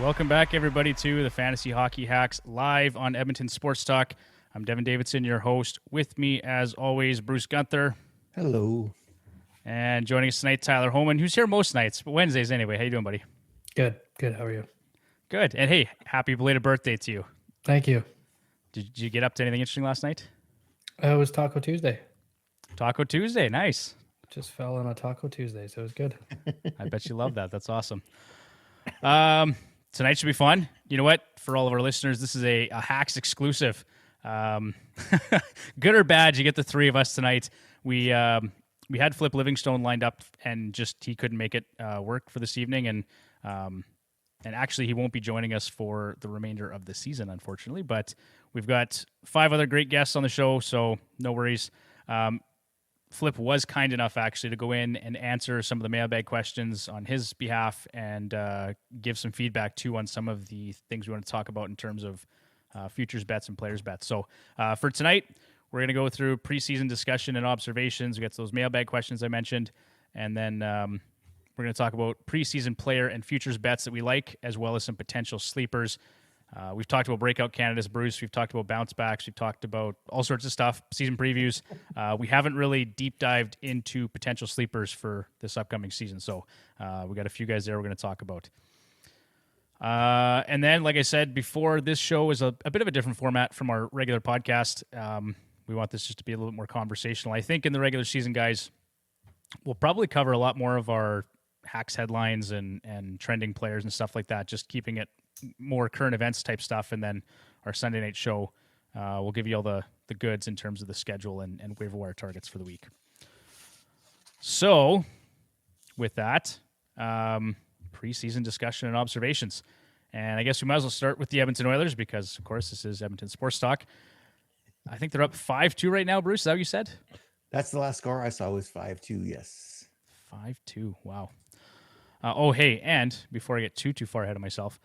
Welcome back, everybody, to the Fantasy Hockey Hacks live on Edmonton Sports Talk. I'm Devin Davidson, your host. With me, as always, Bruce Gunther. Hello. And joining us tonight, Tyler Homan, who's here most nights, but Wednesdays anyway. How you doing, buddy? Good. How are you? Good. And hey, happy belated birthday to you. Thank you. Did you get up to anything interesting last night? It was Taco Tuesday. Taco Tuesday, nice. Just fell on a Taco Tuesday, so it was good. I bet you love that. That's awesome. Tonight should be fun. You know what? For all of our listeners, this is a Hacks exclusive. Good or bad, you get the three of us tonight. We had Flip Livingstone lined up, and just he couldn't make it work for this evening, and actually he won't be joining us for the remainder of the season, unfortunately. But we've got 5 other great guests on the show, so no worries. Flip was kind enough, actually, to go in and answer some of the mailbag questions on his behalf and give some feedback, too, on some of the things we want to talk about in terms of futures bets and players bets. So for tonight, we're going to go through preseason discussion and observations. We got those mailbag questions I mentioned, and then we're going to talk about preseason player and futures bets that we like, as well as some potential sleepers. We've talked about breakout candidates, Bruce. We've talked about bounce backs. We've talked about all sorts of stuff, season previews. We haven't really deep dived into potential sleepers for this upcoming season. So we got a few guys there we're going to talk about. And then, like I said before, this show is a bit of a different format from our regular podcast. We want this just to be a little bit more conversational. I think in the regular season, guys, we'll probably cover a lot more of our hacks headlines and trending players and stuff like that, just keeping it more current events type stuff. And then our Sunday night show, we'll give you all the goods in terms of the schedule and waiver wire targets for the week. So with that, preseason discussion and observations. And I guess we might as well start with the Edmonton Oilers because, of course, this is Edmonton Sports Talk. I think they're up 5-2 right now, Bruce. Is that what you said? That's the last score I saw was 5-2, yes. 5-2, wow. Hey, and before I get too far ahead of myself,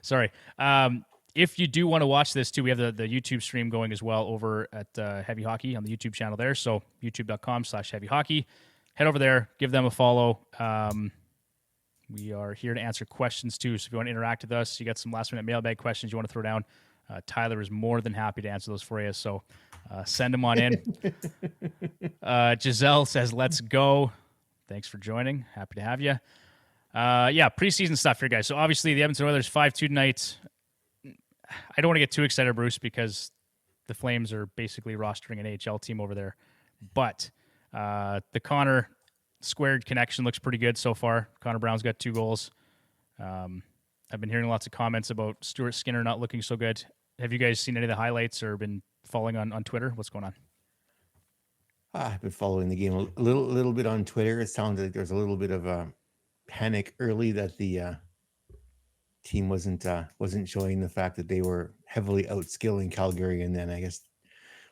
sorry. If you do want to watch this too, we have the YouTube stream going as well over at Heavy Hockey on the YouTube channel there. So youtube.com/Heavy Hockey. Head over there, give them a follow. We are here to answer questions too. So if you want to interact with us, you got some last minute mailbag questions you want to throw down, Tyler is more than happy to answer those for you. So send them on in. Giselle says, let's go. Thanks for joining. Happy to have you. Preseason stuff here, guys. So obviously the Edmonton Oilers 5-2 tonight. I don't want to get too excited, Bruce, because the Flames are basically rostering an AHL team over there. But the Connor squared connection looks pretty good so far. Connor Brown's got 2 goals. I've been hearing lots of comments about Stuart Skinner not looking so good. Have you guys seen any of the highlights or been following on Twitter? What's going on? I've been following the game a little bit on Twitter. It sounded like there's a little bit of a panic early that the team wasn't showing the fact that they were heavily outskilling Calgary, and then I guess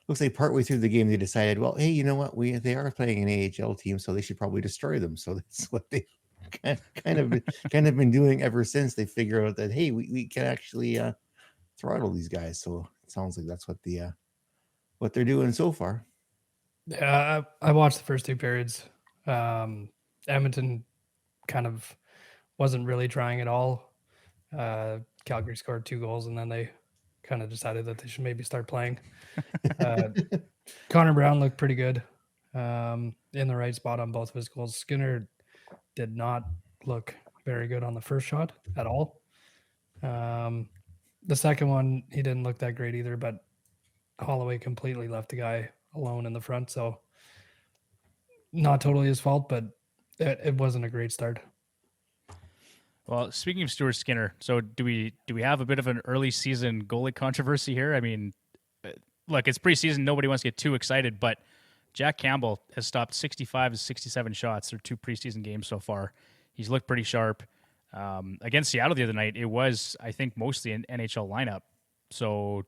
looks like partway through the game they decided, well, hey, you know what? They are playing an AHL team, so they should probably destroy them. So that's what they kind of been doing ever since they figure out that hey, we can actually throttle these guys. So it sounds like that's what they're doing so far. Yeah, I watched the first 2 periods. Edmonton kind of wasn't really trying at all. Calgary scored 2 goals, and then they kind of decided that they should maybe start playing. Connor Brown looked pretty good in the right spot on both of his goals. Skinner did not look very good on the first shot at all. The second one, he didn't look that great either, but Holloway completely left the guy alone in the front. So not totally his fault, but it wasn't a great start. Well, speaking of Stuart Skinner, so do we have a bit of an early season goalie controversy here? I mean, look, it's preseason. Nobody wants to get too excited, but Jack Campbell has stopped 65 to 67 shots through 2 preseason games so far. He's looked pretty sharp. Against Seattle the other night, it was, I think, mostly an NHL lineup. So,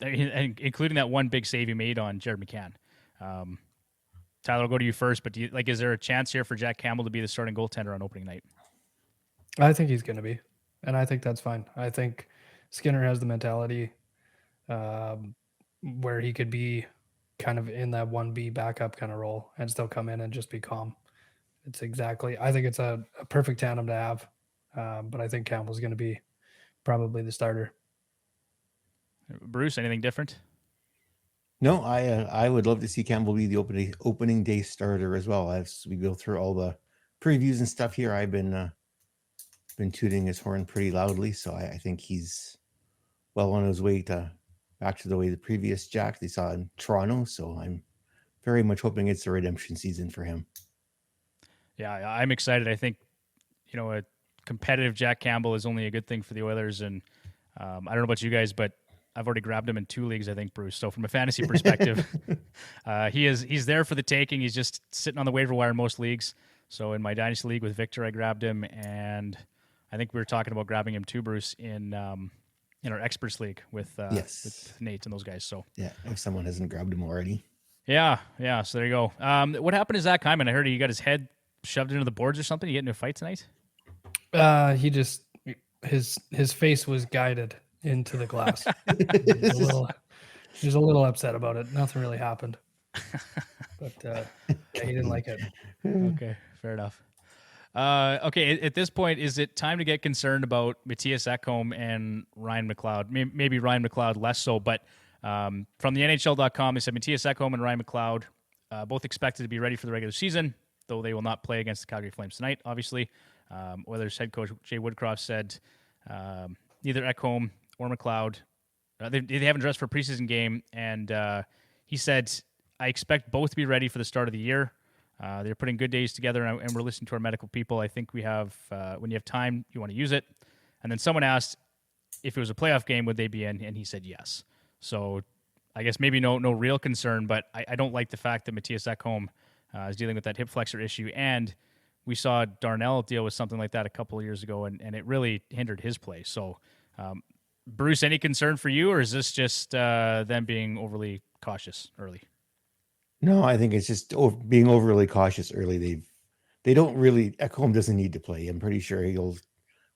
I mean, including that one big save he made on Jared McCann. Tyler, I'll go to you first, but is there a chance here for Jack Campbell to be the starting goaltender on opening night? I think he's going to be, and I think that's fine. I think Skinner has the mentality where he could be kind of in that 1B backup kind of role and still come in and just be calm. it's exactly. I think it's a perfect tandem to have, but I think Campbell's going to be probably the starter. Bruce, anything different? No, I would love to see Campbell be the opening day starter as well. As we go through all the previews and stuff here, I've been tooting his horn pretty loudly, so I think he's well on his way back to the way the previous Jack they saw in Toronto. So I'm very much hoping it's a redemption season for him. Yeah, I'm excited. I think, a competitive Jack Campbell is only a good thing for the Oilers. And I don't know about you guys, but I've already grabbed him in 2 leagues, I think, Bruce. So from a fantasy perspective, he's there for the taking. He's just sitting on the waiver wire in most leagues. So in my Dynasty League with Victor, I grabbed him. And I think we were talking about grabbing him too, Bruce, in our Experts League with Nate and those guys. So yeah, if someone hasn't grabbed him already. Yeah. So there you go. What happened to Zach Hyman? I heard he got his head shoved into the boards or something. You get into a fight tonight? He just his face was guided into the glass. He was a little upset about it. Nothing really happened, but he didn't like it. Okay, fair enough. Okay, at this point, is it time to get concerned about Matthias Ekholm and Ryan McLeod? Maybe Ryan McLeod less so, but from the NHL.com, they said Matthias Ekholm and Ryan McLeod both expected to be ready for the regular season, though they will not play against the Calgary Flames tonight, obviously. Oilers head coach Jay Woodcroft said neither Ekholm or McLeod, they haven't dressed for a preseason game, and he said, I expect both to be ready for the start of the year. They're putting good days together, and we're listening to our medical people. I think we have, when you have time, you want to use it. And then someone asked if it was a playoff game, would they be in? And he said yes. So I guess maybe no real concern, but I don't like the fact that Matthias Ekholm is dealing with that hip flexor issue. And we saw Darnell deal with something like that a couple of years ago, and it really hindered his play. So, Bruce, any concern for you, or is this just them being overly cautious early? No, I think it's just being overly cautious early. They don't really. Ekholm doesn't need to play. I'm pretty sure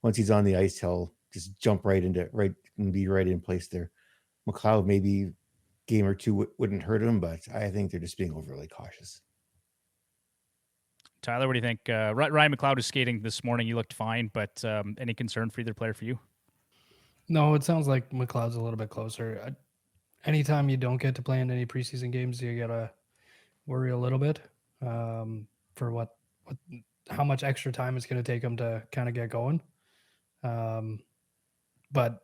once he's on the ice, he'll just jump right and be right in place there. McLeod, maybe game or two wouldn't hurt him, but I think they're just being overly cautious. Tyler, what do you think? Ryan McLeod was skating this morning. He looked fine, but any concern for either player for you? No, it sounds like McLeod's a little bit closer. Anytime you don't get to play in any preseason games, you gotta worry a little bit for how much extra time it's going to take him to kind of get going. But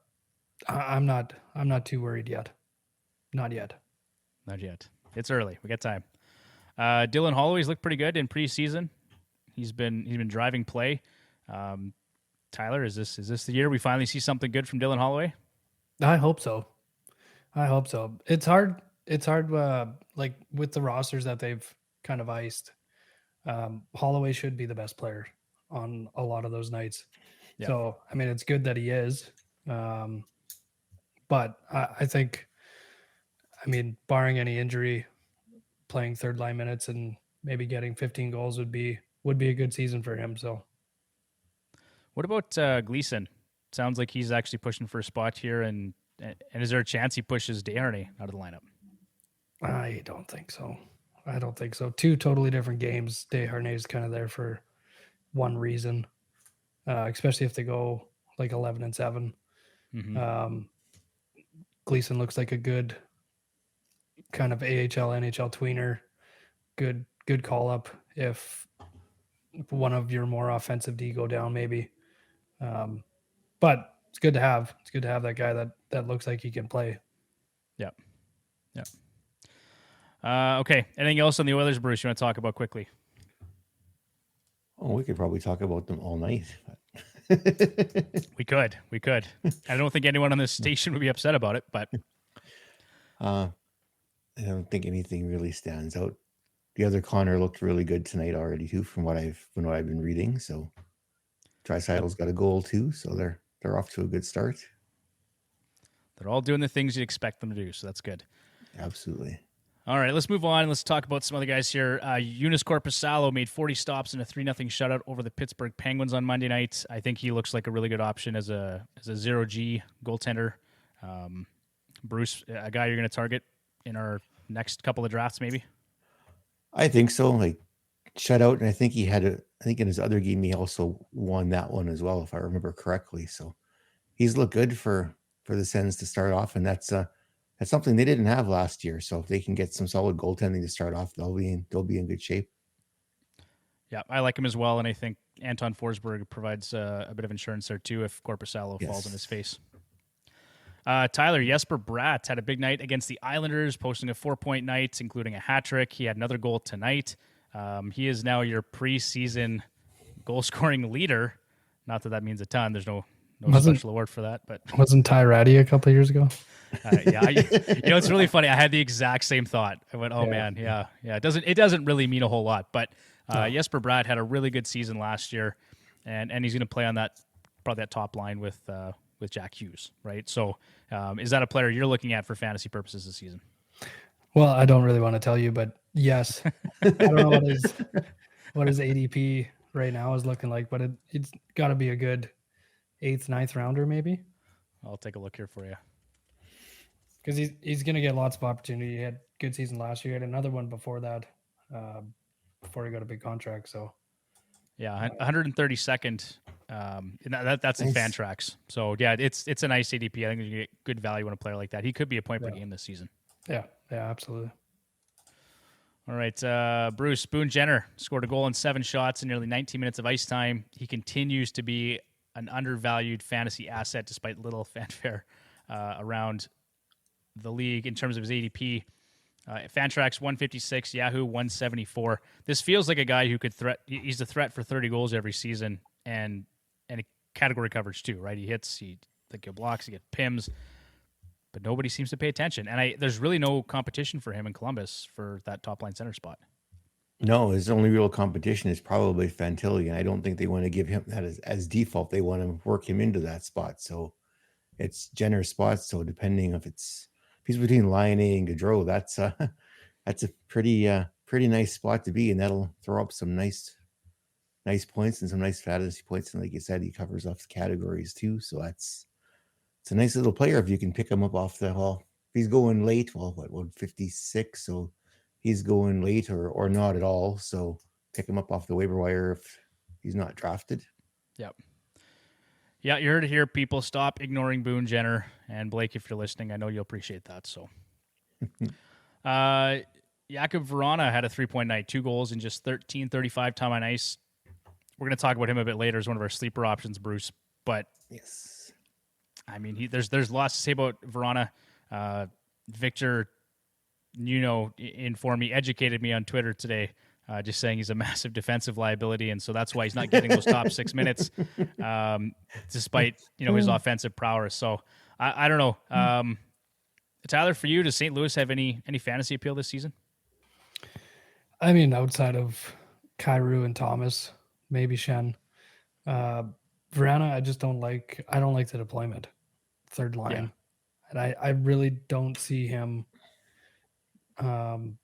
I'm not too worried yet. Not yet. It's early. We got time. Dylan Holloway's looked pretty good in preseason. He's been driving play. Tyler, is this the year we finally see something good from Dylan Holloway? I hope so. It's hard. Like with the rosters that they've kind of iced, Holloway should be the best player on a lot of those nights. Yeah. So, I mean, it's good that he is. But I think, barring any injury, playing third line minutes and maybe getting 15 goals would be a good season for him. So, what about Gleason? Sounds like he's actually pushing for a spot here, and is there a chance he pushes Desharnais out of the lineup? I don't think so. Two totally different games. Desharnais is kind of there for one reason, especially if they go like 11-7. Mm-hmm. Gleason looks like a good kind of AHL, NHL tweener. Good call up if one of your more offensive D go down, maybe. But it's good to have. It's good to have that guy that looks like he can play. Yep. Okay. Anything else on the Oilers, Bruce, you want to talk about quickly? Oh, we could probably talk about them all night. We could. I don't think anyone on this station would be upset about it, but I don't think anything really stands out. The other Connor looked really good tonight already too, from what I've been reading. So Draisaitl's got a goal too, so they're off to a good start. They're all doing the things you'd expect them to do, so that's good. Absolutely. All right, let's move on. Let's talk about some other guys here. Eunice Korpisalo made 40 stops in a 3-0 shutout over the Pittsburgh Penguins on Monday night. I think he looks like a really good option as a 0G goaltender. Bruce, a guy you're going to target in our next couple of drafts, maybe? I think so. Like shutout, and I think I think in his other game he also won that one as well, if I remember correctly. So he's looked good for the Sens to start off, and that's something they didn't have last year. So if they can get some solid goaltending to start off, they'll be in good shape. Yeah, I like him as well, and I think Anton Forsberg provides a bit of insurance there too if Korpisalo falls on his face. Tyler, Jesper Bratt had a big night against the Islanders, posting a 4-point night, including a hat trick. He had another goal tonight. He is now your preseason goal-scoring leader. Not that means a ton. There's no special award for that. But wasn't Ty Ratty a couple of years ago? It's really funny. I had the exact same thought. I went, man, yeah. It doesn't really mean a whole lot, but Jesper Bratt had a really good season last year, and he's going to play on probably that top line with Jack Hughes, right? So, is that a player you're looking at for fantasy purposes this season? Well, I don't really want to tell you, but yes. I don't know what his ADP right now is looking like, but it's got to be a good 8th, 9th rounder maybe. I'll take a look here for you. Because he's going to get lots of opportunity. He had a good season last year. He had another one before that, before he got a big contract. So, yeah, 132nd. That's in Fantrax. So yeah, it's a nice ADP. I think you get good value on a player like that. He could be a point per game this season. Yeah, absolutely. All right, Bruce Boone Jenner scored a goal in 7 shots in nearly 19 minutes of ice time. He continues to be an undervalued fantasy asset despite little fanfare around the league in terms of his ADP. Fantrax 156, Yahoo 174. This feels like a guy who could he's a threat for 30 goals every season and a category coverage too, right? He hits, he blocks, he gets PIMs, but nobody seems to pay attention. And there's really no competition for him in Columbus for that top line center spot. No, his only real competition is probably Fantilli, and I don't think they want to give him that as default. They want to work him into that spot. So it's Jenner's spot. So depending if he's between Line A and Gaudreau, that's a pretty nice spot to be, and that'll throw up some nice points and some nice fantasy points. And like you said, he covers off categories too. So it's a nice little player if you can pick him up off the hall. If he's going late, well, what 56? So he's going late or not at all. So pick him up off the waiver wire if he's not drafted. Yep. Yeah, you heard it here, people. Stop ignoring Boone Jenner. And Blake, if you're listening, I know you'll appreciate that. So, Jakob Vrana had a 3-point night, 2 goals in just 13:35 time on ice. We're going to talk about him a bit later as one of our sleeper options, Bruce. But yes, I mean, there's lots to say about Vrana. Victor, informed me, educated me on Twitter today, just saying he's a massive defensive liability, and so that's why he's not getting those top 6 minutes, despite his offensive prowess. So I don't know. Tyler, for you, does St. Louis have any fantasy appeal this season? I mean, outside of Kyrou and Thomas, maybe Shen. Vrana, I don't like the deployment. Third line. Yeah. And I really don't see him kind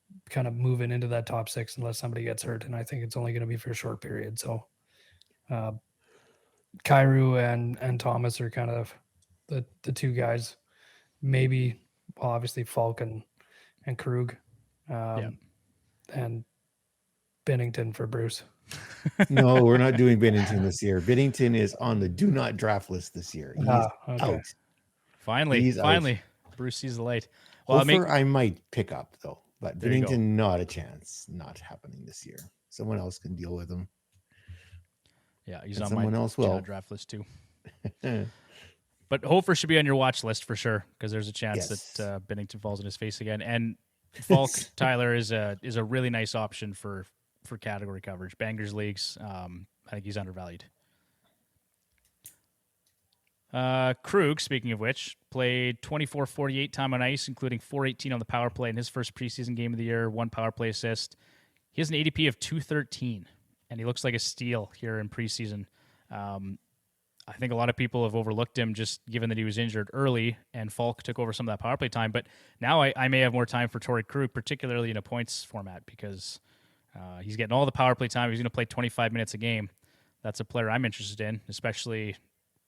of moving into that top 6 unless somebody gets hurt. And I think it's only going to be for a short period. So Kyrou and Thomas are kind of the 2 guys. Maybe, well, obviously Falk and Krug. And Bennington for Bruce. No, we're not doing Bennington this year. Bennington is on the do not draft list this year. He's out. Finally, out. Bruce sees the light. Well, I might pick up though, but Bennington, not a chance. Not happening this year. Someone else can deal with him. Yeah, he's on my draft list too. But Hofer should be on your watch list for sure, because there's a chance that Bennington falls in his face again. And Falk Tyler is a really nice option for category coverage. Bangers leagues, I think he's undervalued. Krug, speaking of which, played 24:48 time on ice, including 4:18 on the power play in his first preseason game of the year, 1 power play assist. He has an ADP of 213, and he looks like a steal here in preseason. I think a lot of people have overlooked him just given that he was injured early and Falk took over some of that power play time. But now I may have more time for Torrey Krug, particularly in a points format, because he's getting all the power play time. He's going to play 25 minutes a game. That's a player I'm interested in, especially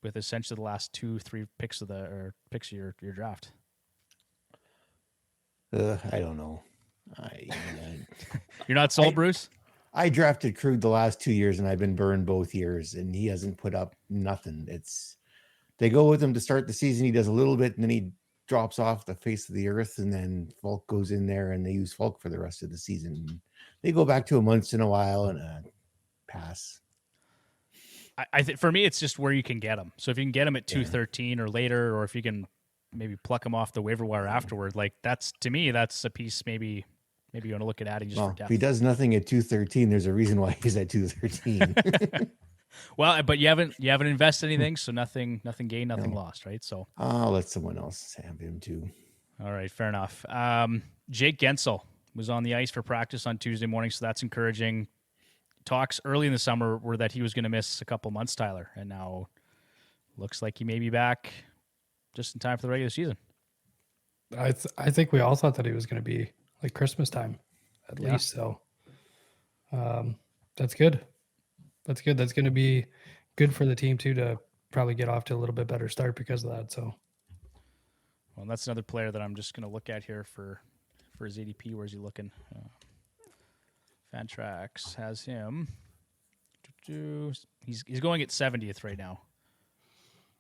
with essentially the last 2-3 picks of your draft. I don't know. You're not sold, Bruce? I drafted Krug the last 2 years, and I've been burned both years, and he hasn't put up nothing. They go with him to start the season. He does a little bit, and then he drops off the face of the earth, and then Falk goes in there, and they use Falk for the rest of the season. They go back to him once in a while, and pass. I think for me, it's just where you can get him. So if you can get him at 213 or later, or if you can maybe pluck him off the waiver wire afterward, like that's to me, that's a piece maybe you want to look at adding just for depth. If he does nothing at 213, there's a reason why he's at 213. Well, but you haven't invested anything, so nothing gained, nothing lost, right? So I'll let someone else have him too. All right, fair enough. Jake Gensel was on the ice for practice on Tuesday morning, so that's encouraging. Talks early in the summer were that he was going to miss a couple months, Tyler, and now looks like he may be back just in time for the regular season. I think we all thought that he was going to be like Christmas time, at least. So that's good. That's good. That's going to be good for the team too to probably get off to a little bit better start because of that. So, well, that's another player that I'm just going to look at here for his ADP. Where's he looking? Fantrax has him. He's going at 70th right now.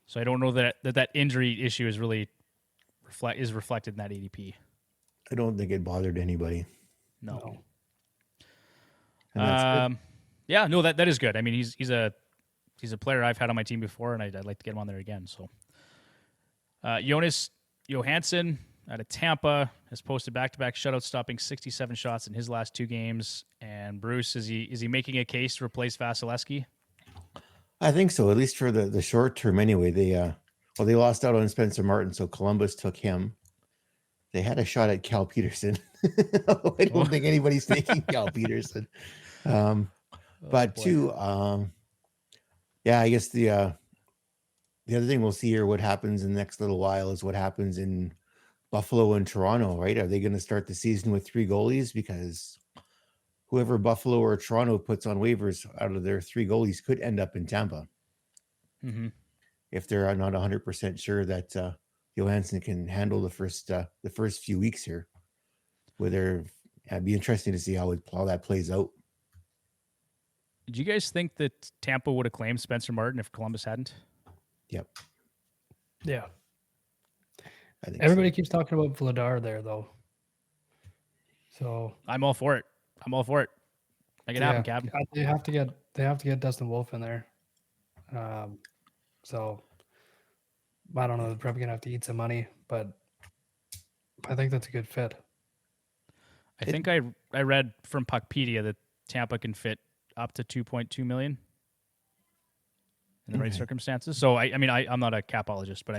So I don't know that injury issue is really reflected in that ADP. I don't think it bothered anybody. No. And that's good. Yeah, no, that is good. I mean, he's a player I've had on my team before, and I'd like to get him on there again. So, Johansen out of Tampa has posted back-to-back shutouts, stopping 67 shots in his last 2 games. And Bruce, is he making a case to replace Vasilevsky? I think so, at least for the short term. Anyway, they lost out on Spencer Martin, so Columbus took him. They had a shot at Cal Peterson. I don't think anybody's taking Cal Peterson. But too, I guess the other thing we'll see here, what happens in the next little while, is what happens in Buffalo and Toronto, right? Are they going to start the season with 3 goalies? Because whoever Buffalo or Toronto puts on waivers out of their 3 goalies could end up in Tampa. Mm-hmm. If they're not 100% sure that Johansen can handle the first few weeks here. It'd be interesting to see how that plays out. Did you guys think that Tampa would have claimed Spencer Martin if Columbus hadn't? Yep. Yeah. I think everybody keeps talking about Vladar there, though. So I'm all for it. Make it happen, Captain. They have to get Dustin Wolf in there. So I don't know. They're probably gonna have to eat some money, but I think that's a good fit. I think I read from Puckpedia that Tampa can fit up to $2.2 million in the right circumstances. So I'm not a capologist, but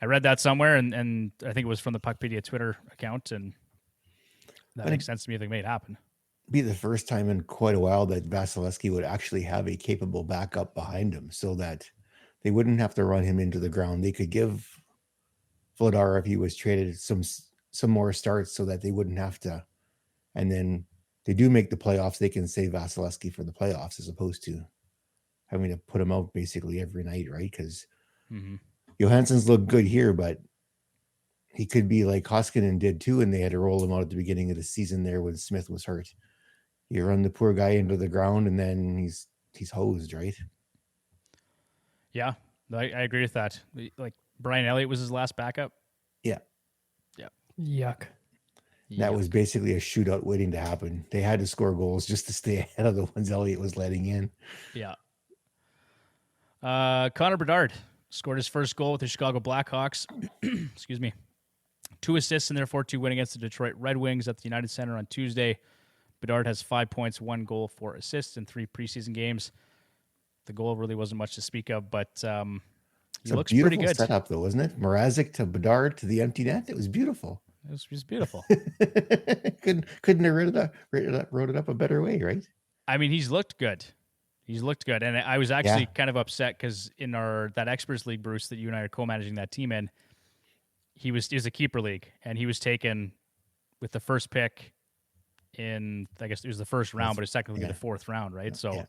I read that somewhere, and I think it was from the Puckpedia Twitter account, and that makes sense to me if they made it happen. Be the first time in quite a while that Vasilevsky would actually have a capable backup behind him, so that they wouldn't have to run him into the ground. They could give Vladar, if he was traded, some more starts, so that they wouldn't have to. And then they do make the playoffs, they can save Vasilevsky for the playoffs, as opposed to having to put him out basically every night, right? Because Johansen's looked good here, but he could be like Koskinen did too, and they had to roll him out at the beginning of the season there when Smith was hurt. You run the poor guy into the ground, and then he's hosed, right? Yeah, I agree with that. Like Brian Elliott was his last backup. Yeah. Yuck. That was basically a shootout waiting to happen. They had to score goals just to stay ahead of the ones Elliott was letting in. Yeah. Connor Bedard scored his first goal with the Chicago Blackhawks. Excuse me. 2 assists in their 4-2 win against the Detroit Red Wings at the United Center on Tuesday. Bedard has 5 points, 1 goal, 4 assists in 3 preseason games. The goal really wasn't much to speak of, but he looks pretty good. Setup, though, wasn't it? Mrazek to Bedard to the empty net. It was beautiful. It was just beautiful. couldn't have wrote it up a better way, right? I mean, he's looked good. And I was actually kind of upset because in that Experts League, Bruce, that you and I are co-managing that team in, it was a keeper league, and he was taken with the first pick in, I guess it was the first round, but it's technically the 4th round, right? So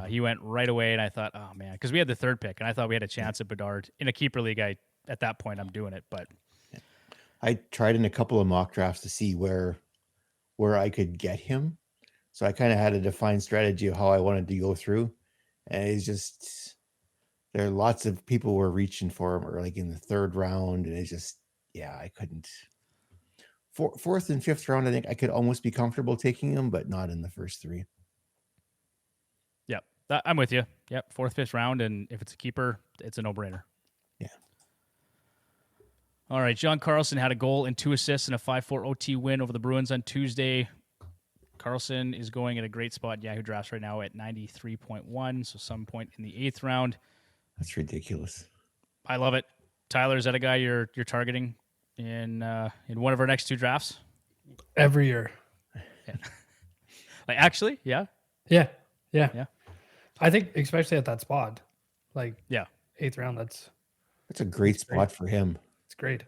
he went right away, and I thought, oh man, because we had the 3rd pick, and I thought we had a chance at Bedard in a keeper league. At that point, I'm doing it, but I tried in a couple of mock drafts to see where I could get him, So I kind of had a defined strategy of how I wanted to go through. And it's just, there are lots of people who were reaching for him or like in the third round. And it's just, yeah, I couldn't. Fourth and fifth round, I think I could almost be comfortable taking him, but not in the first three. Yep. I'm with you. Yep. Fourth, fifth round. And if it's a keeper, it's a no-brainer. Yeah. All right. John Carlson had a goal and 2 assists in a 5-4 OT win over the Bruins on Tuesday. Carlson is going at a great spot. Yahoo drafts right now at 93.1, so some point in the 8th round. That's ridiculous. I love it. Tyler, is that a guy you're targeting in one of our next 2 drafts? Every year. Yeah. Like actually, yeah. Yeah. I think especially at that spot, like 8th round, that's a great spot for him. It's great.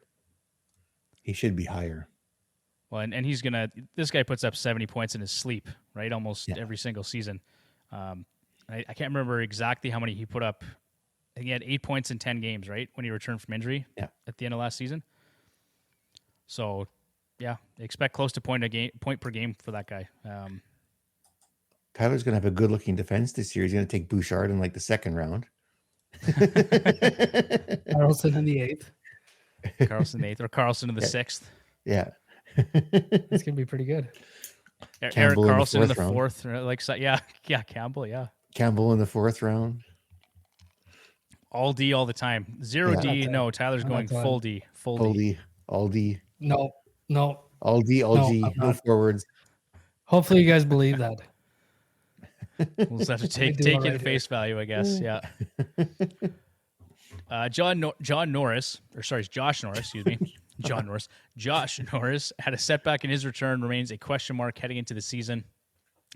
He should be higher. Well, and he's this guy puts up 70 points in his sleep, right? Almost every single season. I can't remember exactly how many he put up. I think he had 8 points in 10 games, right? When he returned from injury at the end of last season. So, yeah, expect close to point per game for that guy. Tyler's going to have a good-looking defense this year. He's going to take Bouchard in like the 2nd round. Carlson in the 8th. Carlson 8th or Carlson in the 6th. Yeah. It's going to be pretty good. Eric Carlson in the 4th. Like, yeah, Campbell, yeah. Campbell in the 4th round. All D all the time. 0 D. No, Tyler's going full D. Full D. All D. No. All D, all G. No forwards. Hopefully you guys believe that. We'll just have to take it at face value, I guess. Yeah. Josh Norris, excuse me. Josh Norris had a setback in his return, remains a question mark heading into the season.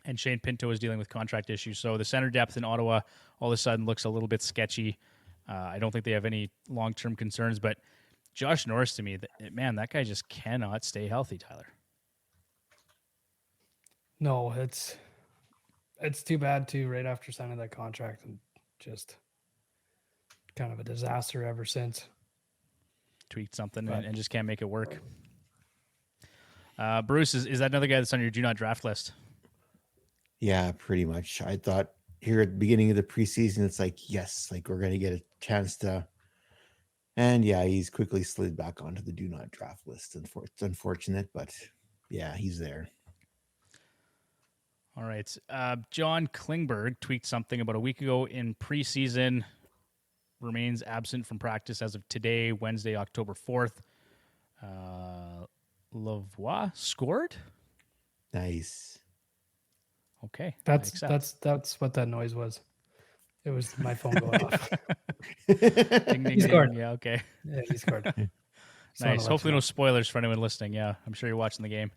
And Shane Pinto is dealing with contract issues. So the center depth in Ottawa all of a sudden looks a little bit sketchy. I don't think they have any long-term concerns, but Josh Norris, to me, that guy just cannot stay healthy, Tyler. No, it's too bad, too, right after signing that contract, and just kind of a disaster ever since. Tweaked something and just can't make it work. Bruce, is that another guy that's on your do not draft list? Yeah, pretty much. I thought here at the beginning of the preseason, it's like, yes, like we're going to get a chance to. And yeah, he's quickly slid back onto the do not draft list. It's unfortunate, but yeah, he's there. All right. John Klingberg tweaked something about a week ago in preseason. Remains absent from practice as of today, Wednesday, October 4th. Lavoie scored? Nice. Okay. That's what that noise was. It was my phone going off. Ding, ding, He scored. Yeah, okay. Yeah, he scored. Nice. Hopefully no spoilers for anyone listening. Yeah, I'm sure you're watching the game.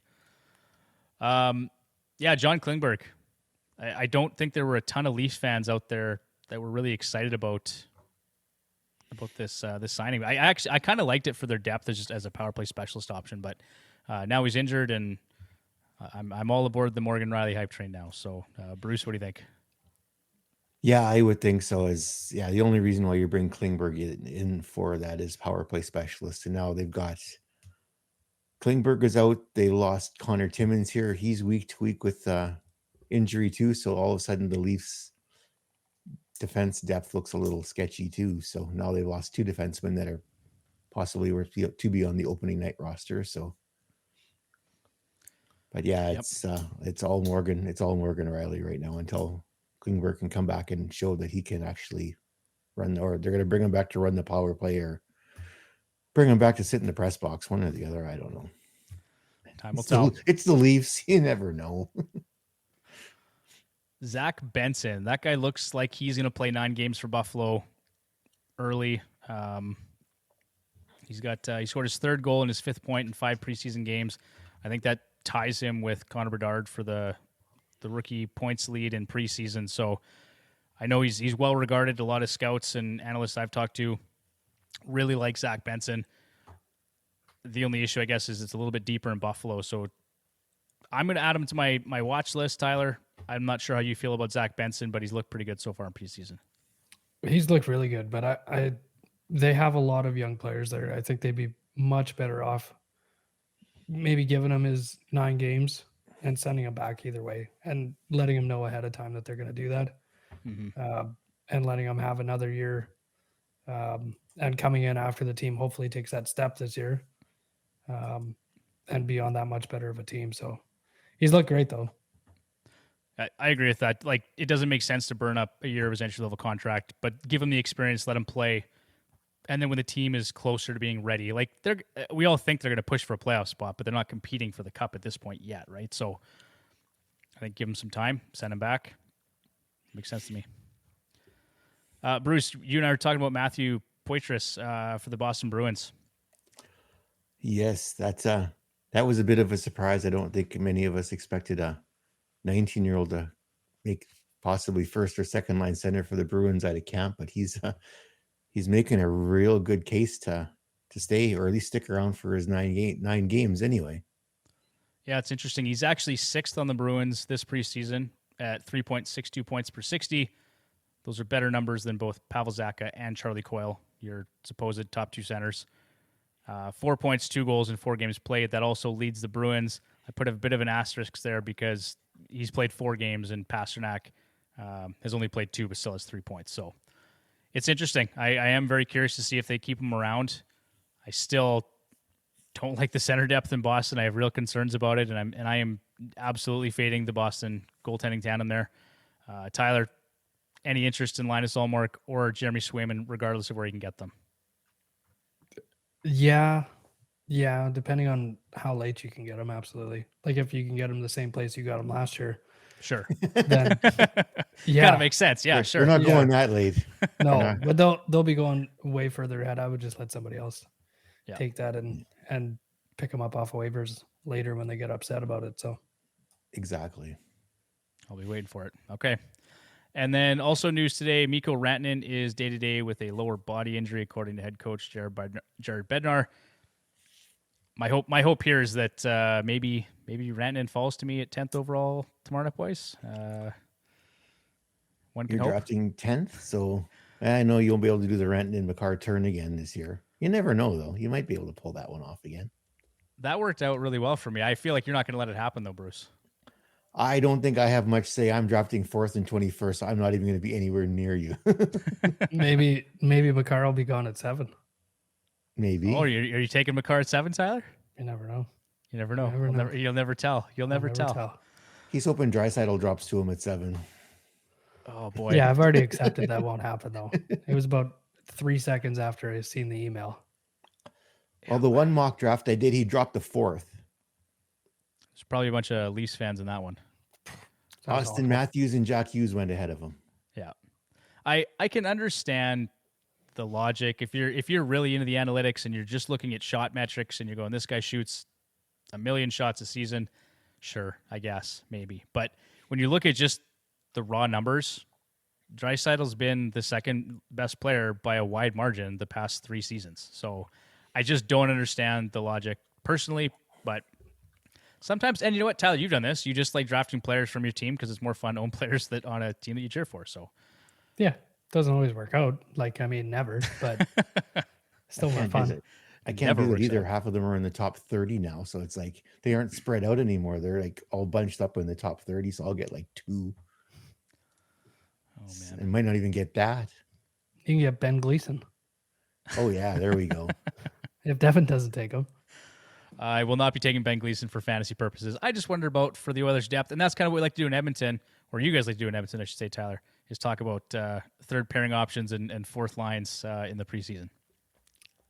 Yeah, John Klingberg. I don't think there were a ton of Leafs fans out there that were really excited about this signing. I kind of liked it for their depth as a power play specialist option, but now he's injured, and I'm all aboard the Morgan Riley hype train now. So, Bruce, what do you think? Yeah, I would think so. The only reason why you bring Klingberg in for that is power play specialist, and now they've got Klingberg is out. They lost Connor Timmins here. He's week to week with injury too. So all of a sudden the Leafs defense depth looks a little sketchy too. So now they've lost 2 defensemen that are possibly worth to be on the opening night roster. So, but yeah, it's all Morgan. It's all Morgan Riley right now until Klingberg can come back and show that he can actually run, or they're going to bring him back to run the power play, or bring him back to sit in the press box, one or the other. I don't know. Time will tell. It's the Leafs. You never know. Zach Benson. That guy looks like he's going to play 9 games for Buffalo early. He scored his 3rd goal and his 5th point in 5 preseason games. I think that ties him with Connor Bedard for the rookie points lead in preseason. So I know he's well regarded. A lot of scouts and analysts I've talked to really like Zach Benson. The only issue, I guess, is it's a little bit deeper in Buffalo. So I'm going to add him to my watch list, Tyler. I'm not sure how you feel about Zach Benson, but he's looked pretty good so far in preseason. He's looked really good, but they have a lot of young players there. I think they'd be much better off maybe giving him his 9 games and sending them back either way, and letting them know ahead of time that they're going to do that, and letting them have another year, and coming in after the team hopefully takes that step this year, and be on that much better of a team. So he's looked great though. I agree with that. Like, it doesn't make sense to burn up a year of his entry level contract, but give him the experience, let him play. And then when the team is closer to being ready, like we all think they're going to push for a playoff spot, but they're not competing for the cup at this point yet, right? So I think give him some time, send him back. Makes sense to me. Bruce, you and I were talking about Matthew Poitras for the Boston Bruins. Yes, that was a bit of a surprise. I don't think many of us expected a 19-year-old to make possibly first or second line center for the Bruins out of camp, but he's making a real good case to stay, or at least stick around for his 9 games anyway. Yeah, it's interesting. He's actually 6th on the Bruins this preseason at 3.62 points per 60. Those are better numbers than both Pavel Zacha and Charlie Coyle, your supposed top 2 centers. 4 points, 2 goals in 4 games played. That also leads the Bruins. I put a bit of an asterisk there because he's played 4 games and Pasternak has only played 2 but still has 3 points. So it's interesting. I am very curious to see if they keep him around. I still don't like the center depth in Boston. I have real concerns about it, and I am absolutely fading the Boston goaltending tandem there. Tyler, any interest in Linus Ullmark or Jeremy Swayman, regardless of where you can get them? Yeah, depending on how late you can get them, absolutely. Like if you can get them the same place you got them last year. Sure. Then yeah. Kind of makes sense. Yeah, sure. They're not going that late. No, but they'll be going way further ahead. I would just let somebody else take that and pick them up off of waivers later when they get upset about it. So exactly. I'll be waiting for it. Okay. And then also news today, Mikko Rantanen is day-to-day with a lower body injury, according to head coach Jared Bednar. My hope here is that maybe Rantanen falls to me at 10th overall tomorrow night, boys. One can You're hope. drafting 10th, so I know you won't be able to do the Rantanen McCarr turn again this year. You never know, though. You might be able to pull that one off again. That worked out really well for me. I feel like you're not going to let it happen, though, Bruce. I don't think I have much say. I'm drafting 4th and 21st, so I'm not even going to be anywhere near you. maybe McCarr will be gone at 7. Maybe. Oh, are you taking McCarr at 7, Tyler? You never know. You never know. You'll never tell. You'll never tell. He's hoping Draisaitl drops to him at 7. Oh, boy. Yeah, I've already accepted that won't happen, though. It was about 3 seconds after I seen the email. Well, the one mock draft I did, he dropped to 4th. There's probably a bunch of Leafs fans in that one. Austin Matthews and Jack Hughes went ahead of him. Yeah. I can understand the logic. If you're really into the analytics and you're just looking at shot metrics and you're going, this guy shoots 1 million shots a season, sure, I guess, maybe. But when you look at just the raw numbers, Draisaitl's been the second best player by a wide margin the past 3 seasons. So I just don't understand the logic personally, but sometimes, and you know what, Tyler, you've done this. You just like drafting players from your team because it's more fun to own players that on a team that you cheer for. So yeah, doesn't always work out. Like, I mean, never, but still more fun. I can't do it either. Half of them are in the top 30 now. So it's like they aren't spread out anymore. They're like all bunched up in the top 30. So I'll get like 2. Oh, man. And might not even get that. You can get Ben Gleason. Oh, yeah. There we go. If Devin doesn't take him. I will not be taking Ben Gleason for fantasy purposes. I just wonder about for the Oilers' depth, and that's kind of what we like to do in Edmonton, or you guys like to do in Edmonton, I should say, Tyler, is talk about third pairing options and fourth lines in the preseason.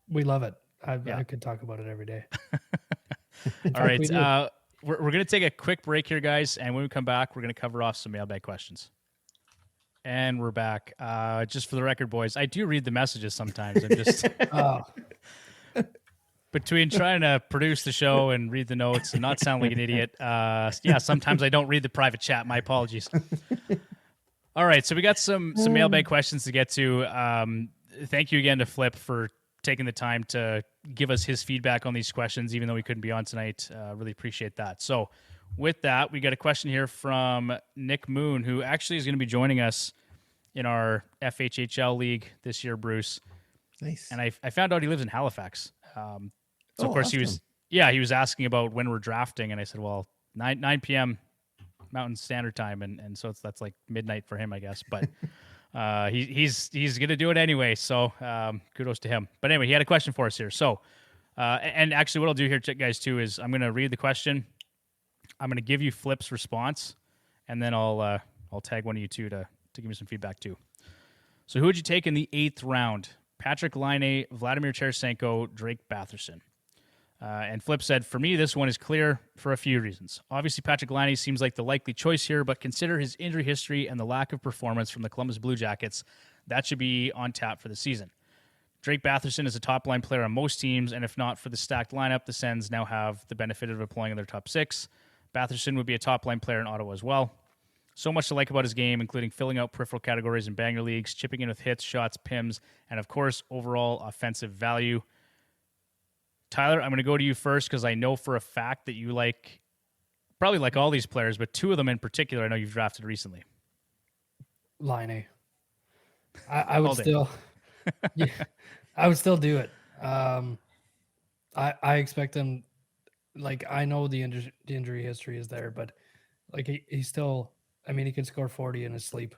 We love it. I could talk about it every day. All right. We're going to take a quick break here, guys, and when we come back, we're going to cover off some mailbag questions. And we're back. Just for the record, boys, I do read the messages sometimes. I'm just... Between trying to produce the show and read the notes and not sound like an idiot, sometimes I don't read the private chat. My apologies. All right, so we got some mailbag questions to get to. Thank you again to Flip for taking the time to give us his feedback on these questions, even though we couldn't be on tonight. Really appreciate that. So with that, we got a question here from Nick Moon, who actually is going to be joining us in our FHHL league this year, Bruce. Nice. And I found out he lives in Halifax. So of course awesome. he was asking about when we're drafting, and I said, well, 9 p.m. Mountain Standard Time, and so that's like midnight for him, I guess. But he's gonna do it anyway. So kudos to him. But anyway, he had a question for us here. So and actually, what I'll do here, guys, too, is I'm gonna read the question. I'm gonna give you Flip's response, and then I'll tag one of you two to give me some feedback too. So who would you take in the 8th round? Patrick Laine, Vladimir Tarasenko, Drake Batherson. And Flip said, for me, this one is clear for a few reasons. Obviously, Patrick Laine seems like the likely choice here, but consider his injury history and the lack of performance from the Columbus Blue Jackets. That should be on tap for the season. Drake Batherson is a top-line player on most teams, and if not for the stacked lineup, the Sens now have the benefit of deploying in their top 6. Batherson would be a top-line player in Ottawa as well. So much to like about his game, including filling out peripheral categories in banger leagues, chipping in with hits, shots, pims, and, of course, overall offensive value. Tyler, I'm going to go to you first because I know for a fact that you probably like all these players, but 2 of them in particular I know you've drafted recently. Laine. I would still, yeah, I would still do it. I expect him. Like, I know the injury history is there, but like he's still. I mean, he can score 40 in his sleep,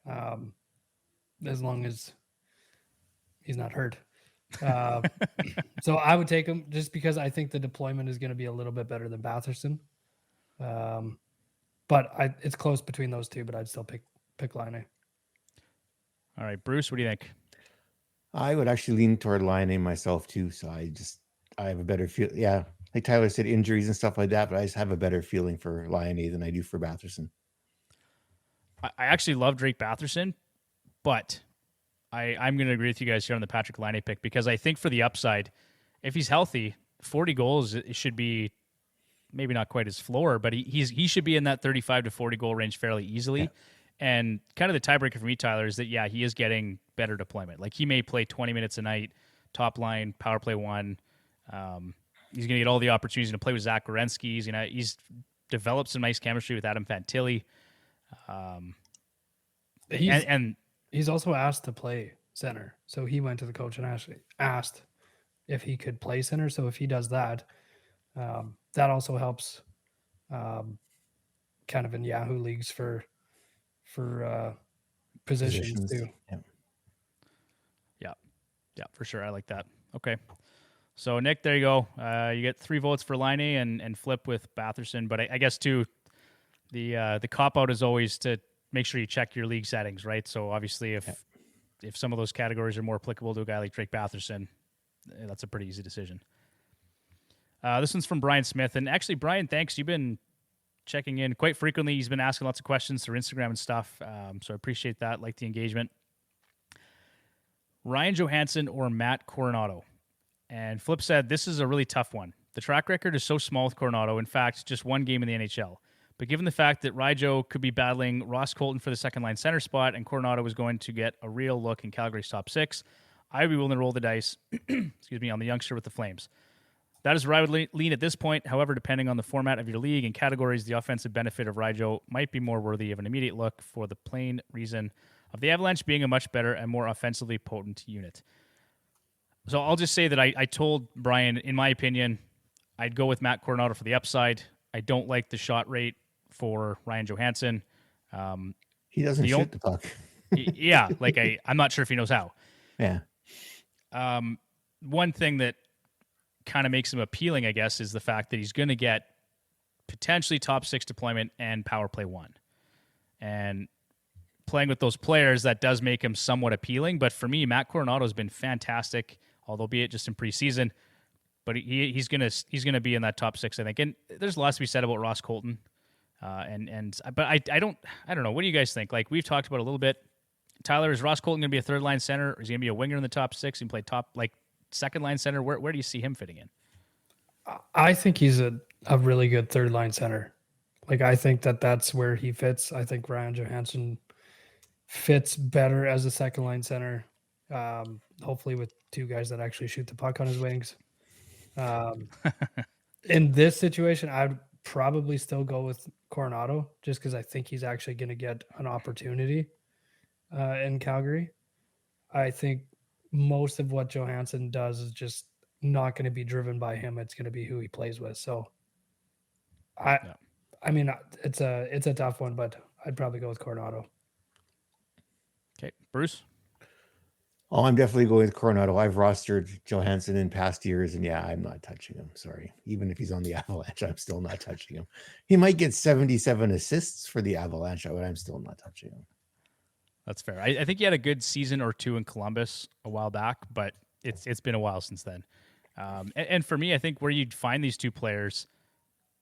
as long as he's not hurt. So I would take him just because I think the deployment is going to be a little bit better than Batherson. But it's close between those two, but I'd still pick Laine. All right, Bruce, what do you think? I would actually lean toward Laine myself too. So I have a better feel. Yeah, like Tyler said, injuries and stuff like that, but I just have a better feeling for Laine than I do for Batherson. I actually love Drake Batherson, but I'm going to agree with you guys here on the Patrick Laine pick because I think for the upside, if he's healthy, 40 goals it should be maybe not quite his floor, but he should be in that 35 to 40 goal range fairly easily. Yeah. And kind of the tiebreaker for me, Tyler, is that, yeah, he is getting better deployment. Like, he may play 20 minutes a night, top line, power play 1. He's going to get all the opportunities to play with Zach Werenski. He's developed some nice chemistry with Adam Fantilli. He's also asked to play center. So he went to the coach and actually asked if he could play center. So if he does that, that also helps kind of in Yahoo leagues for positions too. Yeah, for sure. I like that. Okay. So, Nick, there you go. You get 3 votes for Laine and Flip with Batherson. But I guess, too, the cop-out is always to make sure you check your league settings, right? So, obviously, if some of those categories are more applicable to a guy like Drake Batherson, that's a pretty easy decision. This one's from Brian Smith. And actually, Brian, thanks. You've been checking in quite frequently. He's been asking lots of questions through Instagram and stuff. So I appreciate that. Like the engagement. Ryan Johansen or Matt Coronato? And Flip said, this is a really tough one. The track record is so small with Coronato. In fact, just 1 game in the NHL. But given the fact that Ryjo could be battling Ross Colton for the second-line center spot and Coronato was going to get a real look in Calgary's top 6, I would be willing to roll the dice on the youngster with the Flames. That is where I would lean at this point. However, depending on the format of your league and categories, the offensive benefit of Ryjo might be more worthy of an immediate look for the plain reason of the Avalanche being a much better and more offensively potent unit. So I'll just say that I told Brian, in my opinion, I'd go with Matt Coronato for the upside. I don't like the shot rate for Ryan Johansen. He doesn't shoot the puck. Yeah, I'm not sure if he knows how. Yeah. One thing that kind of makes him appealing, I guess, is the fact that he's going to get potentially top 6 deployment and power play 1. And playing with those players, that does make him somewhat appealing. But for me, Matt Coronato has been fantastic, although be it just in preseason. But he's gonna be in that top 6, I think. And there's lots to be said about Ross Colton. But I don't know. What do you guys think? Like, we've talked about a little bit. Tyler, is Ross Colton going to be a third line center? Or is he going to be a winger in the top 6 and play second line center? Where do you see him fitting in? I think he's a really good third line center. Like, I think that's where he fits. I think Ryan Johansen fits better as a second line center. Hopefully with 2 guys that actually shoot the puck on his wings. In this situation, I'd probably still go with Coronato just because I think he's actually going to get an opportunity in Calgary. I think most of what Johansen does is just not going to be driven by him. It's going to be who he plays with. So I mean, it's a tough one, but I'd probably go with Coronato. Okay, Bruce. Oh, I'm definitely going with Coronato. I've rostered Johansen in past years, and yeah, I'm not touching him. Sorry. Even if he's on the Avalanche, I'm still not touching him. He might get 77 assists for the Avalanche, but I'm still not touching him. That's fair. I think he had a good season or two in Columbus a while back, but it's been a while since then. And for me, I think where you'd find these two players,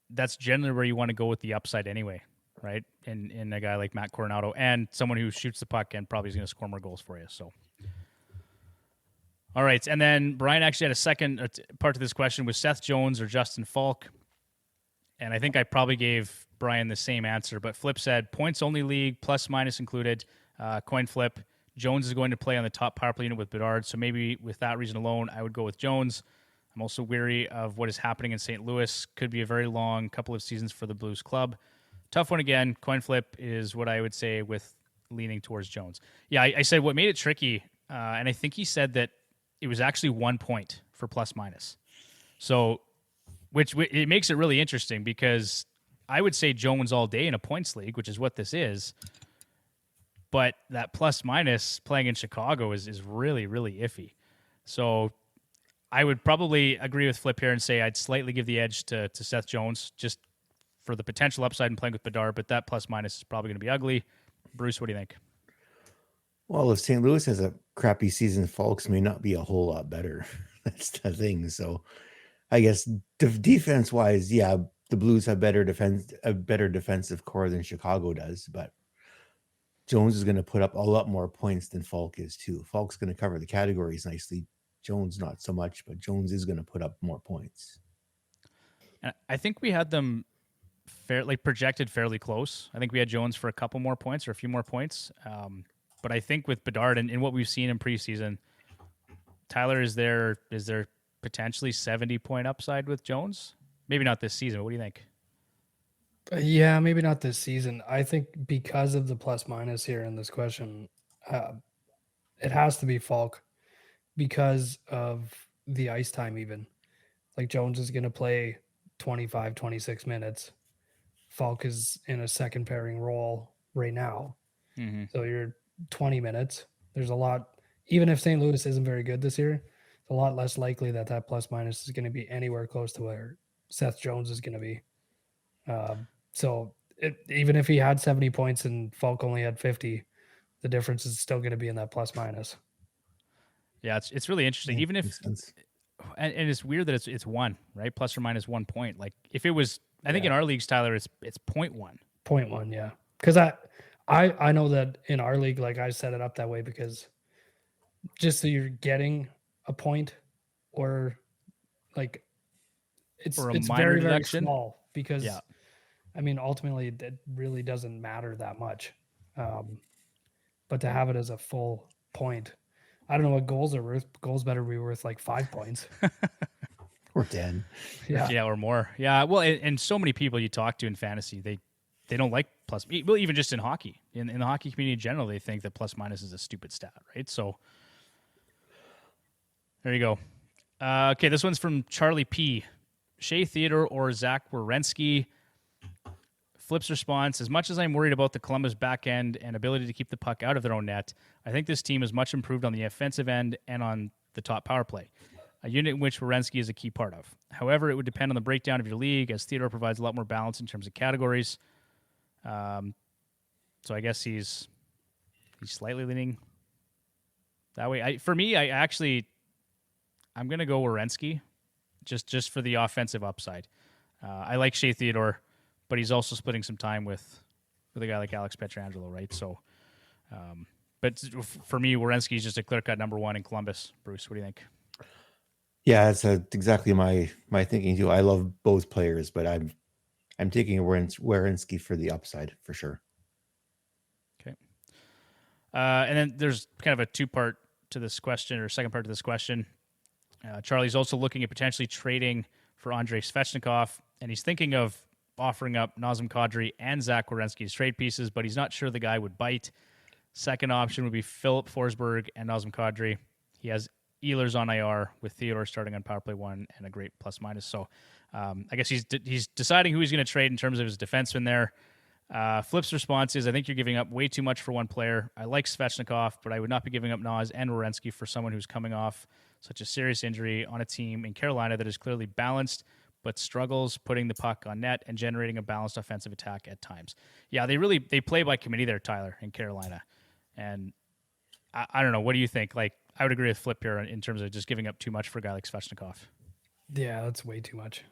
that's generally where you want to go with the upside anyway, right? In a guy like Matt Coronato and someone who shoots the puck and probably is going to score more goals for you. So, all right. And then Brian actually had a second part to this question: was Seth Jones or Justin Falk? And I think I probably gave Brian the same answer, but Flip said points only league, plus minus included. Coin flip. Jones is going to play on the top power play unit with Bedard, so maybe with that reason alone, I would go with Jones. I'm also weary of what is happening in St. Louis. Could be a very long couple of seasons for the Blues club. Tough one again. Coin flip is what I would say with leaning towards Jones. Yeah, I said what made it tricky, and I think he said that it was actually 1 point for plus minus. So, which it makes it really interesting because I would say Jones all day in a points league, which is what this is. But that plus minus playing in Chicago is really, really iffy. So I would probably agree with Flip here and say I'd slightly give the edge to Seth Jones just for the potential upside in playing with Bedard, but that plus minus is probably going to be ugly. Bruce, what do you think? Well, if St. Louis has a crappy season, Falks may not be a whole lot better. That's the thing. So I guess defense-wise, yeah, the Blues have a better defensive core than Chicago does, but Jones is going to put up a lot more points than Falk is too. Falk's going to cover the categories nicely. Jones not so much, but Jones is going to put up more points. And I think we had them projected fairly close. I think we had Jones for a couple more points or a few more points. But I think with Bedard and what we've seen in preseason, Tyler, is there potentially 70-point upside with Jones? Maybe not this season. But what do you think? Yeah, maybe not this season. I think because of the plus minus here in this question, it has to be Falk because of the ice time even. Like Jones is going to play 25, 26 minutes. Falk is in a second pairing role right now. Mm-hmm. So you're 20 minutes. There's a lot, even if St. Louis isn't very good this year, it's a lot less likely that plus minus is going to be anywhere close to where Seth Jones is going to be. So even if he had 70 points and Falk only had 50, the difference is still going to be in that plus minus. Yeah, it's really interesting. Even if, and it's weird that it's one, right? Plus or minus 1 point. Like if it was, I think in our leagues, Tyler, it's 0.1. 0.1, yeah. Because I know that in our league, like I set it up that way because just so you're getting a point or like it's very, very small because I mean, ultimately it really doesn't matter that much. But to have it as a full point, I don't know what goals are worth. Goals better be worth like 5 points. Or 10. Yeah, or more. Yeah, well, and so many people you talk to in fantasy, they don't like plus. Well, even just in hockey, in the hockey community in general, they think that plus minus is a stupid stat, right? So there you go. Okay, this one's from Charlie P. Shea, Theodore, or Zach Werenski? Flip's response: as much as I'm worried about the Columbus back end and ability to keep the puck out of their own net, I think this team is much improved on the offensive end and on the top power play, a unit in which Werenski is a key part of. However, it would depend on the breakdown of your league, as Theodore provides a lot more balance in terms of categories. So I guess he's slightly leaning that way. I'm going to go Werenski just for the offensive upside. I like Shea Theodore, but he's also splitting some time with a guy like Alex Pietrangelo, right? So, but for me, Werenski is just a clear-cut number one in Columbus. Bruce, what do you think? Yeah, that's exactly my thinking too. I love both players, but I'm taking Werenski for the upside for sure. Okay. And then there's kind of a two-part to this question, or second part to this question. Charlie's also looking at potentially trading for Andrei Svechnikov, and he's thinking of offering up Nazem Kadri and Zach Werenski as trade pieces, but he's not sure the guy would bite. Second option would be Philip Forsberg and Nazem Kadri. He has Ehlers on IR with Theodore starting on power play 1 and a great plus-minus. So I guess he's deciding who he's going to trade in terms of his defenseman there. Flip's response is, I think you're giving up way too much for one player. I like Svechnikov, but I would not be giving up Nas and Werenski for someone who's coming off such a serious injury on a team in Carolina that is clearly balanced but struggles putting the puck on net and generating a balanced offensive attack at times. Yeah, they play by committee there, Tyler, in Carolina. And I don't know. What do you think? Like, I would agree with Flip here in terms of just giving up too much for a guy like Svechnikov. Yeah, that's way too much.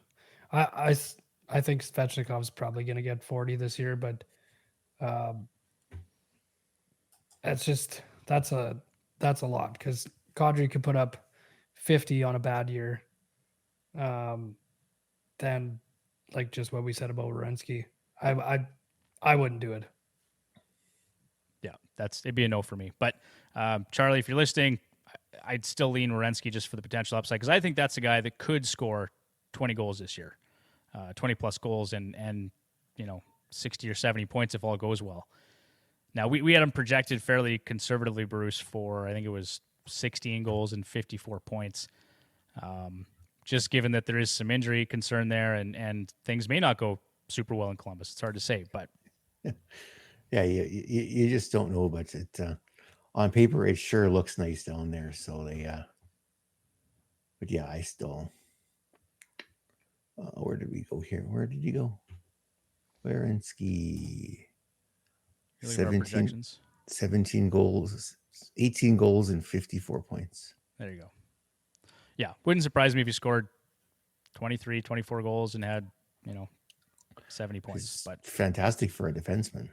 I think Svechnikov's probably going to get 40 this year, but that's a lot because Kadri could put up 50 on a bad year. Then, like just what we said about Werenski, I wouldn't do it. Yeah, it'd be a no for me. But Charlie, if you're listening, I'd still lean Werenski just for the potential upside because I think that's a guy that could score 20 goals this year, 20 plus goals and 60 or 70 points if all goes well. Now we had him projected fairly conservatively, Bruce, for I think it was 16 goals and 54 points. Just given that there is some injury concern there and things may not go super well in Columbus. It's hard to say, but yeah, you just don't know, but it on paper it sure looks nice down there. So but yeah, I still. Where did we go here? Where did you go? Werenski. 17 goals, 18 goals and 54 points. There you go. Yeah, wouldn't surprise me if he scored 23, 24 goals and had, 70 points. It's but fantastic for a defenseman.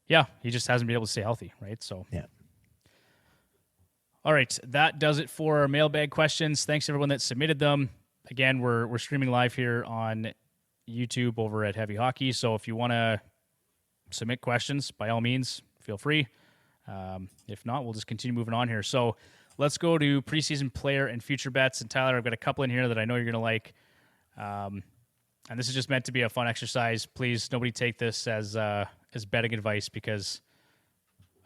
Yeah, he just hasn't been able to stay healthy, right? So yeah. All right, that does it for our mailbag questions. Thanks everyone that submitted them. Again, we're streaming live here on YouTube over at Heavy Hockey. So if you want to submit questions, by all means, feel free. If not, we'll just continue moving on here. So let's go to preseason player and future bets. And Tyler, I've got a couple in here that I know you're going to like. And this is just meant to be a fun exercise. Please, nobody take this as betting advice because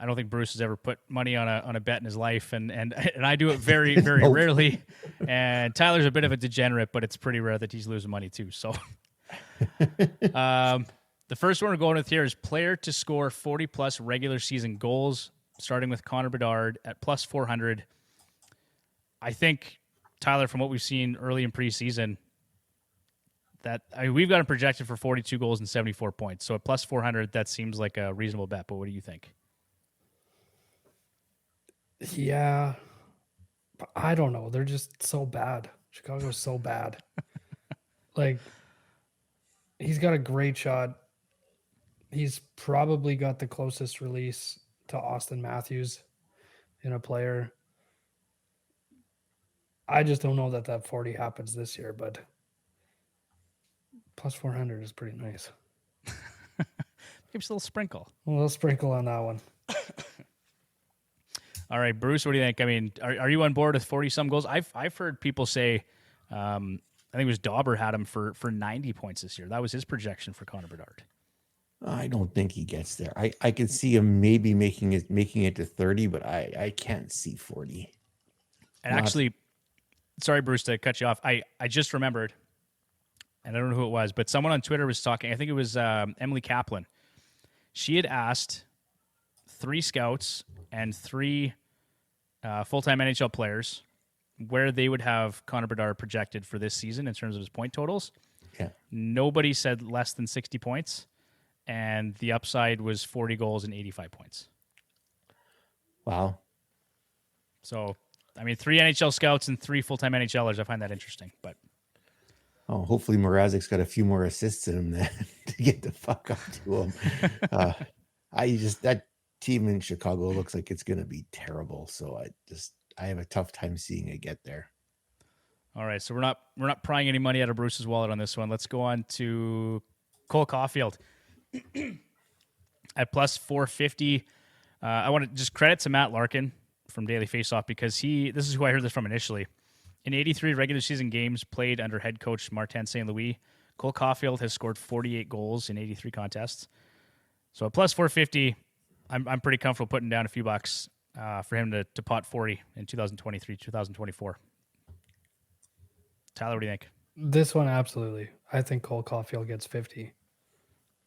I don't think Bruce has ever put money on a bet in his life, and I do it very, very rarely. And Tyler's a bit of a degenerate, but it's pretty rare that he's losing money too. So the first one we're going with here is player to score 40-plus regular season goals, starting with Connor Bedard at plus 400. I think, Tyler, from what we've seen early in preseason, we've got him projected for 42 goals and 74 points. So at plus 400, that seems like a reasonable bet, but what do you think? Yeah, but I don't know. They're just so bad. Chicago's so bad. Like, he's got a great shot. He's probably got the closest release to Austin Matthews in a player. I just don't know that 40 happens this year, but plus 400 is pretty nice. Maybe a little sprinkle. A little sprinkle on that one. All right, Bruce, what do you think? I mean, are you on board with 40-some goals? I've heard people say, I think it was Dauber had him for 90 points this year. That was his projection for Connor Bedard. I don't think he gets there. I could see him maybe making it to 30, but I can't see 40. And actually, sorry, Bruce, to cut you off. I just remembered, and I don't know who it was, but someone on Twitter was talking. I think it was Emily Kaplan. She had asked 3 scouts and 3 full-time NHL players where they would have Connor Bedard projected for this season in terms of his point totals. Yeah. Nobody said less than 60 points, and the upside was 40 goals and 85 points. Wow. So, I mean, 3 NHL scouts and 3 full-time NHLers. I find that interesting, but hopefully Mrazek's got a few more assists in him then to get the fuck up to him. That team in Chicago looks like it's going to be terrible. So I have a tough time seeing it get there. All right. So we're not prying any money out of Bruce's wallet on this one. Let's go on to Cole Caufield at plus 450. I want to just credit to Matt Larkin from Daily Faceoff because this is who I heard this from initially. In 83 regular season games played under head coach Martin St. Louis, Cole Caufield has scored 48 goals in 83 contests. So at plus 450, I'm pretty comfortable putting down a few bucks for him to pot 40 in 2023, 2024. Tyler, what do you think? This one, absolutely. I think Cole Caufield gets 50.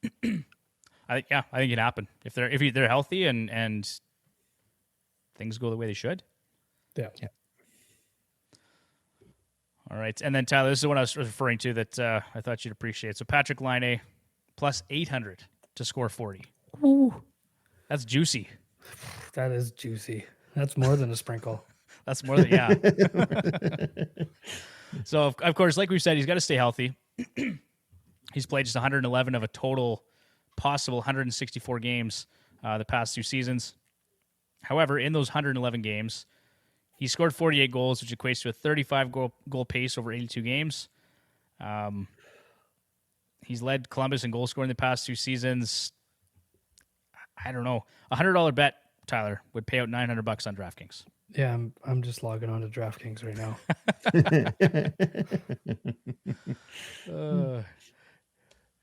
I think it can happen if they're healthy and things go the way they should. Yeah. All right, and then Tyler, this is what I was referring to that I thought you'd appreciate. So Patrick Laine plus 800 to score 40. Ooh. That's juicy. That is juicy. That's more than a sprinkle. That's more than So of course, like we said, he's got to stay healthy. He's played just 111 of a total possible 164 games the past 2 seasons. However, in those 111 games, he scored 48 goals, which equates to a 35 goal pace over 82 games. He's led Columbus in goal scoring the past 2 seasons. I don't know. $100 bet, Tyler, would pay out $900 on DraftKings. Yeah, I'm just logging on to DraftKings right now.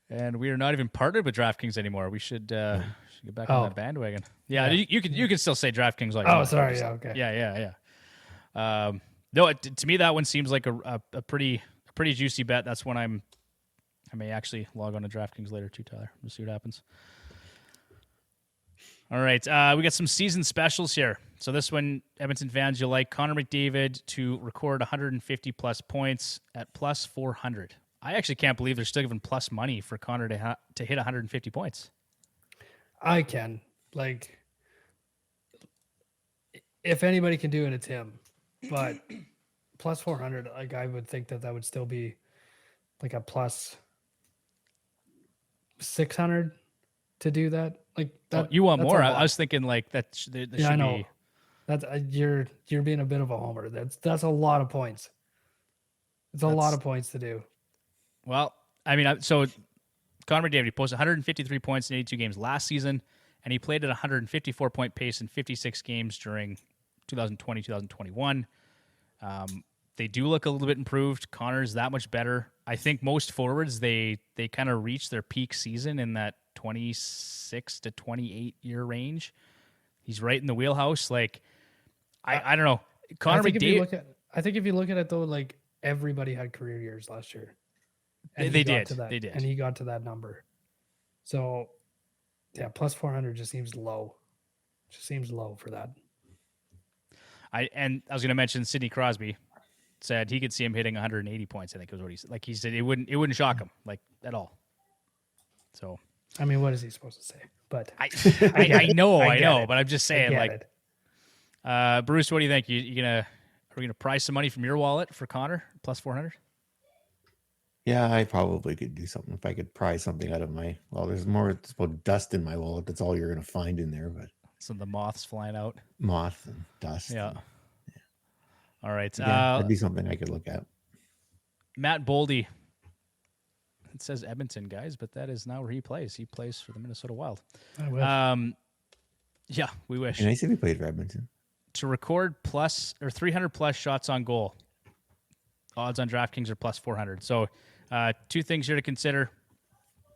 And we are not even partnered with DraftKings anymore. We should get back on that bandwagon. Yeah, you can still say DraftKings. Sorry. Yeah, okay. Yeah. No, to me that one seems like a pretty juicy bet. That's one I may actually log on to DraftKings later too, Tyler. We'll see what happens. All right, we got some season specials here. So this one, Edmonton fans, you'll like Connor McDavid to record 150-plus points at plus 400. I actually can't believe they're still giving plus money for Connor to hit 150 points. I can. Like, if anybody can do it, it's him. But plus 400, like, I would think that would still be like a plus 600 to do that. Like that, you want more? I was thinking like that. Yeah, I know. That's you're being a bit of a homer. That's a lot of points. It's a lot of points to do. Well, I mean, so Connor McDavid, he posted 153 points in 82 games last season, and he played at a 154-point pace in 56 games during 2020, 2021. They do look a little bit improved. Connor's that much better. I think most forwards, they kind of reach their peak season in that 26 to 28 year range. He's right in the wheelhouse. Like, I don't know. Connor McDavid. I think if you look at it though, like everybody had career years last year. And they did. And he got to that number. So, yeah, plus 400 just seems low. Just seems low for that. I was going to mention Sidney Crosby said he could see him hitting 180 points. I think was what he said. Like he said, it wouldn't shock him like at all. So, I mean, what is he supposed to say? But I know, but I'm just saying, like, Bruce, what do you think? Are we gonna prize some money from your wallet for Connor plus 400? Yeah, I probably could do something if I could prize something out of there's more about dust in my wallet. That's all you're going to find in there. But some of the moths flying out. Moth and dust. Yeah. All right. That'd be something I could look at. Matt Boldy. It says Edmonton, guys, but that is not where he plays. He plays for the Minnesota Wild. I wish. Yeah, we wish. And nice if he played for Edmonton. To record 300 plus shots on goal. Odds on DraftKings are plus 400. So 2 things here to consider.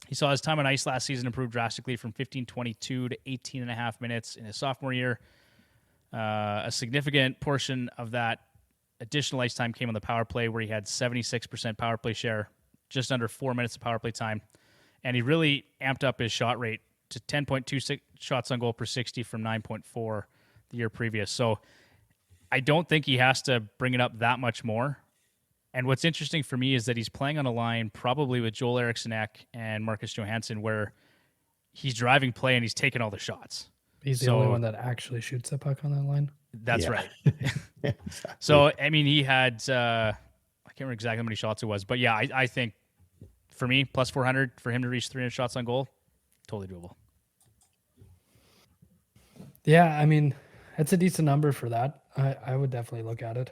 He saw his time on ice last season improve drastically from 15.22 to 18.5 minutes in his sophomore year. A significant portion of that additional ice time came on the power play, where he had 76% power play share, just under 4 minutes of power play time. And he really amped up his shot rate to 10.26 shots on goal per 60 from 9.4 the year previous. So I don't think he has to bring it up that much more. And what's interesting for me is that he's playing on a line probably with Joel Eriksson-Ek and Marcus Johansson, where he's driving play and he's taking all the shots. He's the only one that actually shoots the puck on that line. That's right. Exactly. So, I mean, he had, I can't remember exactly how many shots it was, but yeah, I think for me, plus 400 for him to reach 300 shots on goal, totally doable. Yeah, I mean, it's a decent number for that. I would definitely look at it,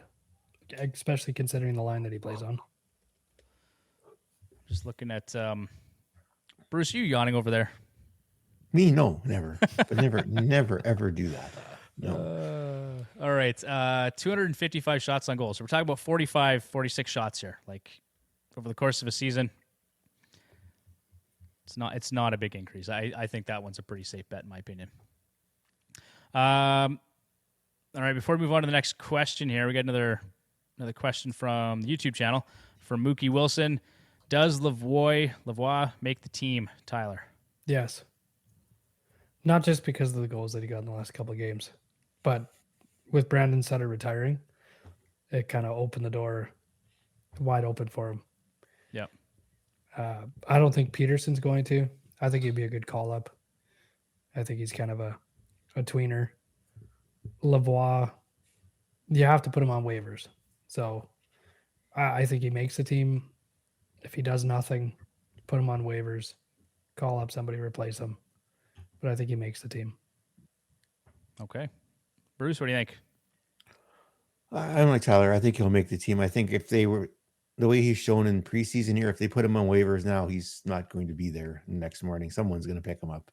especially considering the line that he plays on. Just looking at Bruce, you yawning over there? Me, no, never. But never, ever do that. No. All right, 255 shots on goal. So we're talking about 46 shots here. Like over the course of a season, it's not a big increase. I think that one's a pretty safe bet in my opinion. All right, before we move on to the next question here, we got another question from the YouTube channel from Mookie Wilson. Does Lavoie make the team, Tyler? Yes. Not just because of the goals that he got in the last couple of games, but with Brandon Sutter retiring, it kind of opened the door wide open for him. Yep. I don't think Peterson's going to. I think he'd be a good call-up. I think he's kind of a tweener. Lavoie, you have to put him on waivers. So I think he makes the team. If he does nothing, put him on waivers, call up somebody, replace him. But I think he makes the team. Okay. Bruce, what do you think? I'm like Tyler. I think he'll make the team. I think if they were the way he's shown in preseason here, if they put him on waivers now, he's not going to be there next morning. Someone's going to pick him up.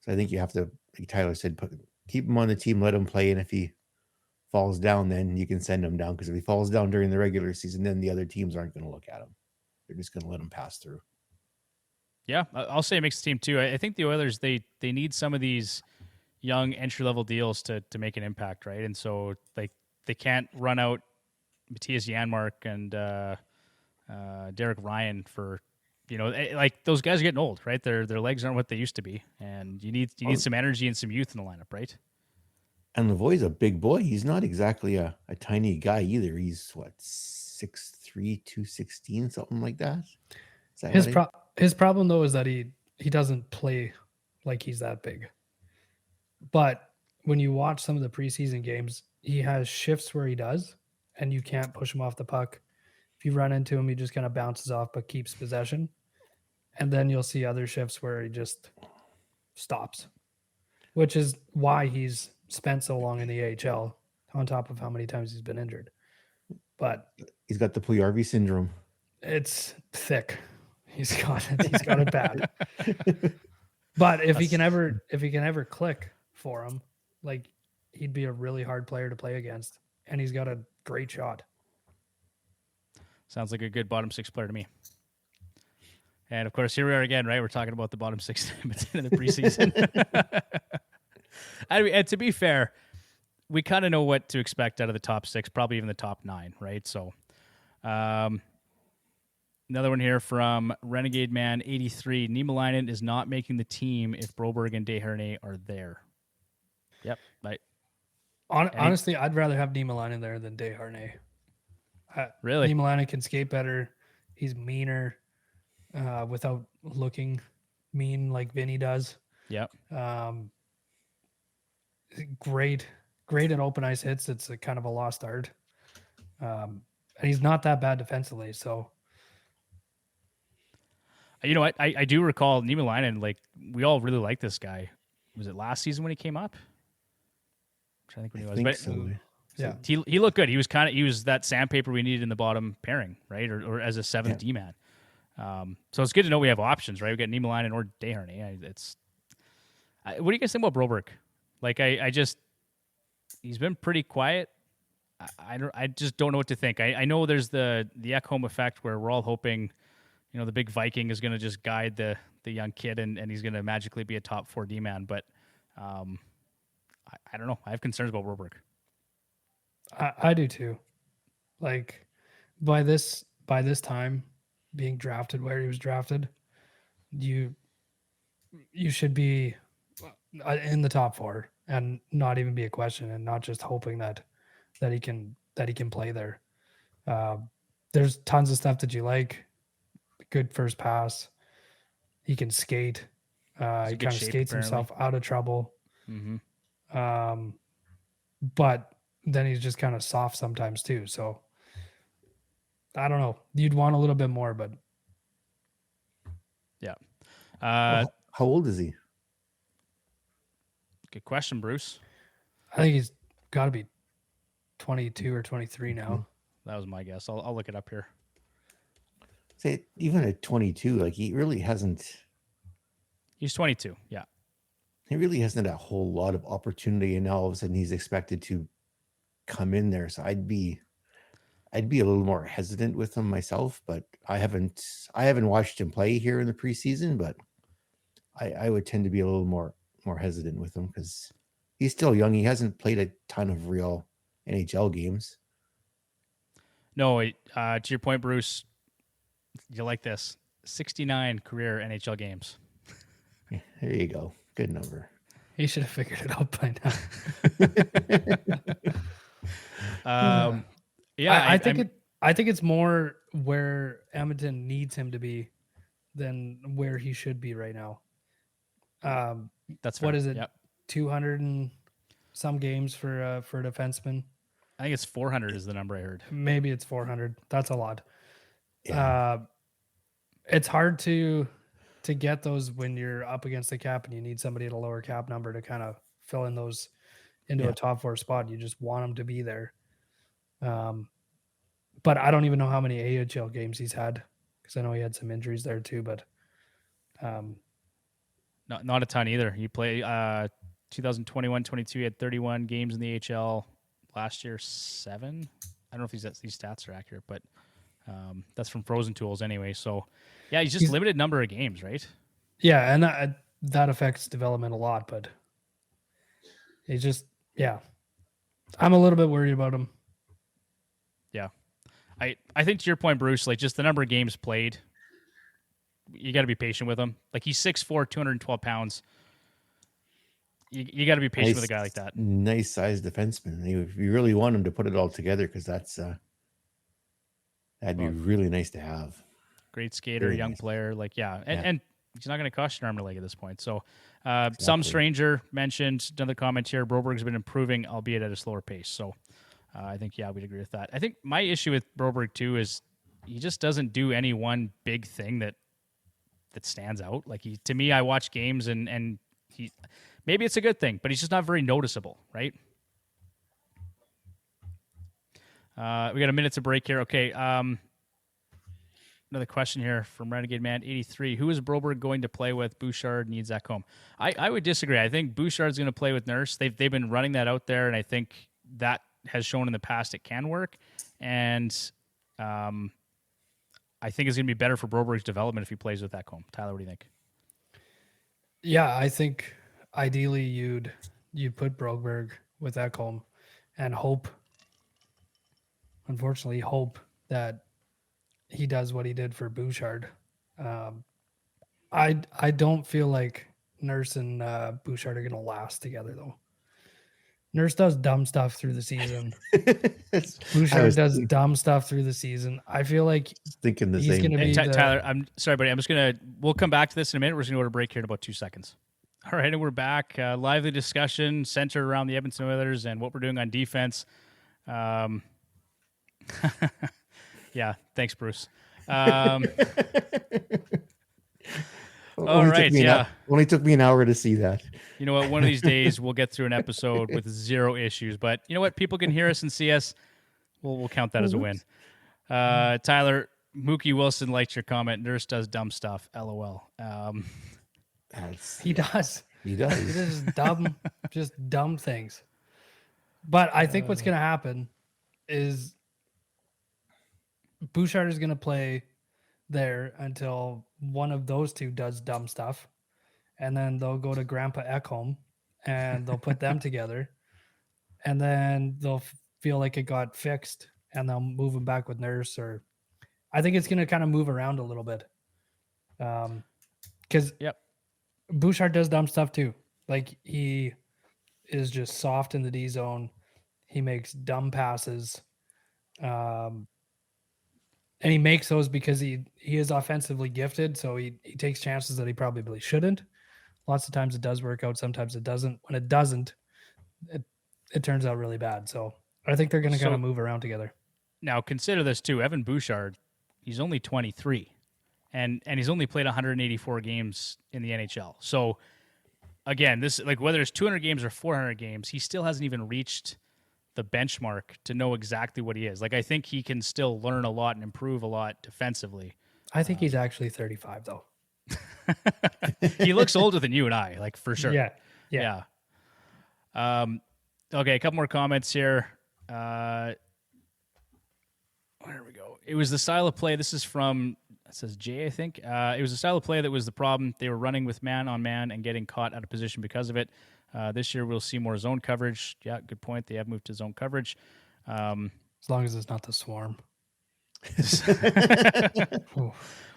So I think you have to, like Tyler said, keep him on the team, let him play, and if he falls down, then you can send him down. Because if he falls down during the regular season, then the other teams aren't going to look at him. They're just going to let him pass through. Yeah, I'll say it makes the team too. I think the Oilers, they need some of these young entry-level deals to make an impact, right? And so they can't run out Matthias Janmark and Derek Ryan for, like those guys are getting old, right? Their legs aren't what they used to be, and you need some energy and some youth in the lineup, right? And Lavoie's a big boy. He's not exactly a tiny guy either. He's what, 6'3", 216, something like that. His problem though is that he doesn't play like he's that big. But when you watch some of the preseason games, he has shifts where he does, and you can't push him off the puck. If you run into him, he just kind of bounces off but keeps possession. And then you'll see other shifts where he just stops, which is why he's spent so long in the AHL, on top of how many times he's been injured. But he's got the Puljujarvi syndrome. It's thick. He's got it bad. But if he can ever click for him, like, he'd be a really hard player to play against, and he's got a great shot. Sounds like a good bottom six player to me. And of course, here we are again, right? We're talking about the bottom six in the preseason. And to be fair, we kind of know what to expect out of the top six, probably even the top nine, right? So, another one here from Renegade Man 83. Niemelainen is not making the team if Broberg and Desharnais are there. Yep. Right. Honestly, I'd rather have Niemelainen there than Desharnais. Really? Niemelainen can skate better. He's meaner without looking mean like Vinny does. Yep. Great at open ice hits. It's a kind of a lost art. And he's not that bad defensively, so. You know what? I do recall Niemelainen, like, we all really liked this guy. Was it last season when he came up? I'm trying to think when he was. So. Yeah. He looked good. He was that sandpaper we needed in the bottom pairing, right? Or as a seventh D-man. So it's good to know we have options, right? We got Niemelainen or Desharnais. What do you guys think about Broberg? Like, he's been pretty quiet. I just don't know what to think. I know there's the Ekholm effect where we're all hoping, the big Viking is going to just guide the young kid and he's going to magically be a top 4 D-man. But I don't know. I have concerns about Broberg. I do too. Like, by this time, being drafted where he was drafted, you should be in the top 4 and not even be a question, and not just hoping that he can play there. There's tons of stuff that you like. Good first pass. He can skate. He kind of skates himself out of trouble. Mm-hmm. But then he's just kind of soft sometimes too. So I don't know. You'd want a little bit more, but yeah. How old is he? Good question, Bruce. I think he's got to be 22 or 23 now. That was my guess. I'll look it up here. Say, even at 22, like, he really hasn't. He's 22. Yeah. He really hasn't had a whole lot of opportunity, and now all of a sudden he's expected to come in there. So I'd be a little more hesitant with him myself, but I haven't watched him play here in the preseason, but I would tend to be a little more hesitant with him because he's still young. He hasn't played a ton of real NHL games. No, to your point, Bruce, you like this. 69 career NHL games. Yeah, there you go. Good number. He should have figured it out by now. Yeah, I think it's more where Edmonton needs him to be than where he should be right now. That's fair. What is it? Yep. 200 and some games for a defenseman. I think it's 400 is the number I heard. Maybe it's 400. That's a lot. Yeah. It's hard to get those when you're up against the cap and you need somebody at a lower cap number to kind of fill in those into a top 4 spot. You just want them to be there. But I don't even know how many AHL games he's had because I know he had some injuries there too. But not a ton either. He played 2021-22. He had 31 games in the AHL. Last year, 7. I don't know if these stats are accurate, but that's from Frozen Tools anyway. So, yeah, he's limited number of games, right? Yeah, and that affects development a lot. But he's just, I'm a little bit worried about him. Yeah. I think to your point, Bruce, like just the number of games played, you got to be patient with him. Like he's 6'4", 212 pounds. You got to be patient with a guy like that. Nice sized defenseman. If you really want him to put it all together, because that'd be really nice to have. Great skater, Really young nice. player. Like, and he's not going to cost you an arm and a leg at this point. So, Exactly. Some stranger mentioned another comment here. Broberg's been improving, albeit at a slower pace. So, I think we'd agree with that. I think my issue with Broberg too is he just doesn't do any one big thing that stands out. Like to me, I watch games and he. Maybe it's a good thing, but he's just not very noticeable, right? We got a minute to break here. Okay. Another question here from Renegade Man 83. Who is Broberg going to play with? Bouchard needs that home. I would disagree. I think Bouchard's going to play with Nurse. They've been running that out there, and I think that has shown in the past it can work. And I think it's going to be better for Broberg's development if he plays with that home. Tyler, what do you think? Yeah, I think ideally you'd put Broberg with Ekholm and hope that he does what he did for Bouchard. I don't feel like Nurse and Bouchard are going to last together though. Nurse does dumb stuff through the season. Bouchard does dumb stuff through the season. I feel like thinking he's going to be Tyler, I'm sorry, buddy. We'll come back to this in a minute. We're just going to go to break here in about 2 seconds. All right, and we're back. Lively discussion centered around the Edmonton Oilers and what we're doing on defense. Yeah, thanks, Bruce. All right, only took me an hour to see that. You know what? One of these days we'll get through an episode with 0 issues. But you know what? People can hear us and see us. We'll count that as a win. Tyler, Mookie Wilson liked your comment. Nurse does dumb stuff. LOL. He does. He does. He does just dumb things. But I think what's going to happen is Bouchard is going to play there until one of those two does dumb stuff. And then they'll go to Grandpa Ekholm and they'll put them together. And then they'll feel like it got fixed and they'll move him back with Nurse. Or I think it's going to kind of move around a little bit. Because Bouchard does dumb stuff too. Like he is just soft in the D zone. He makes dumb passes. And he makes those because he is offensively gifted. So he takes chances that he probably shouldn't. Lots of times it does work out. Sometimes it doesn't. When it doesn't, it turns out really bad. So I think they're going to kind of move around together. Now consider this too. Evan Bouchard, he's only 23. And he's only played 184 games in the NHL. So, again, this like whether it's 200 games or 400 games, he still hasn't even reached the benchmark to know exactly what he is. Like, I think he can still learn a lot and improve a lot defensively. I think he's actually 35, though. He looks older than you and I, like, for sure. Yeah. Okay, a couple more comments here. Where we go. It was the style of play. This is from... It says Jay, I think. It was a style of play that was the problem. They were running with man on man and getting caught out of position because of it. This year we'll see more zone coverage. Yeah, good point. They have moved to zone coverage. As long as it's not the Swarm.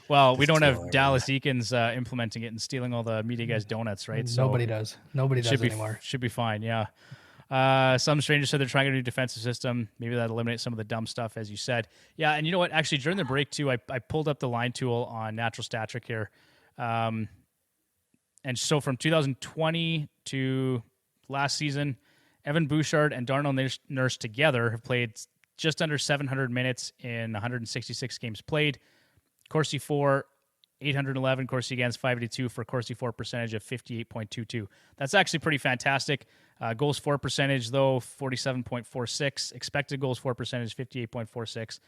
Well, we don't have Dallas Eakins implementing it and stealing all the media guys' donuts, right? Nobody does. Nobody does anymore. Should be fine, yeah. Some strangers said they're trying a new defensive system. Maybe that eliminates some of the dumb stuff, as you said. Yeah, and you know what? Actually, during the break, too, I pulled up the line tool on Natural Stat Trick here. And so from 2020 to last season, Evan Bouchard and Darnell Nurse together have played just under 700 minutes in 166 games played. Corsi for 811, Corsi against 582 for Corsi for percentage of 58.22. That's actually pretty fantastic. Goals for percentage, though, 47.46. Expected goals for percentage, 58.46.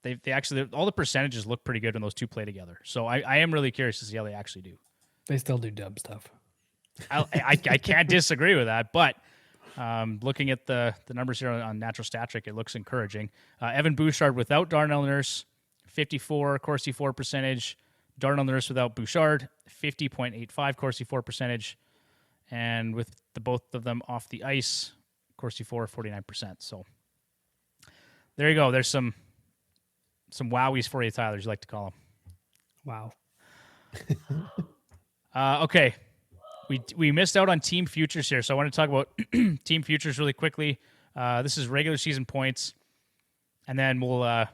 They actually, all the percentages look pretty good when those two play together. So I am really curious to see how they actually do. They still do dumb stuff. I can't disagree with that, but looking at the numbers here on Natural Stat Trick, it looks encouraging. Evan Bouchard without Darnell Nurse, 54 Corsi for percentage. Darnell Nurse without Bouchard, 50.85 Corsi for percentage. And with the both of them off the ice, Corsi for 49%. So there you go. There's some wowies for you, Tyler, as you like to call them. Wow. Okay. We missed out on team futures here, so I want to talk about team futures really quickly. This is regular season points, and then we'll have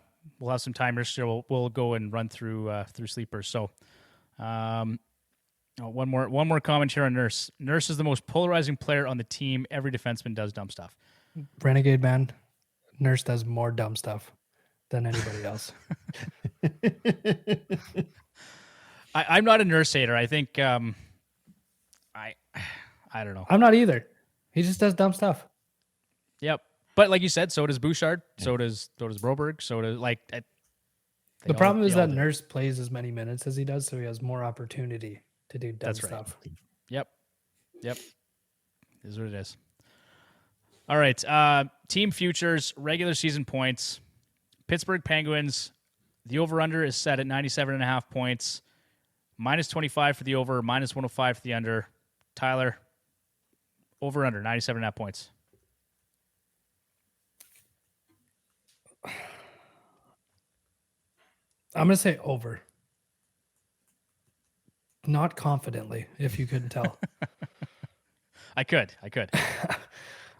some timers. So we'll go and run through sleepers. So, one more comment here on Nurse. Nurse is the most polarizing player on the team. Every defenseman does dumb stuff. Renegade man, Nurse does more dumb stuff than anybody else. I'm not a Nurse hater. I think I don't know. I'm not either. He just does dumb stuff. Yep. But like you said, so does Bouchard. Yeah. So does Broberg. So does the problem is that Nurse plays as many minutes as he does, so he has more opportunity to do dumb stuff. Right. Yep. This is what it is. All right. Team futures, regular season points. Pittsburgh Penguins. The over/under is set at 97.5 points. Minus 25 for the over, minus 105 for the under. Tyler, over/under 97.5 points. I'm going to say over. Not confidently, if you couldn't tell. I could.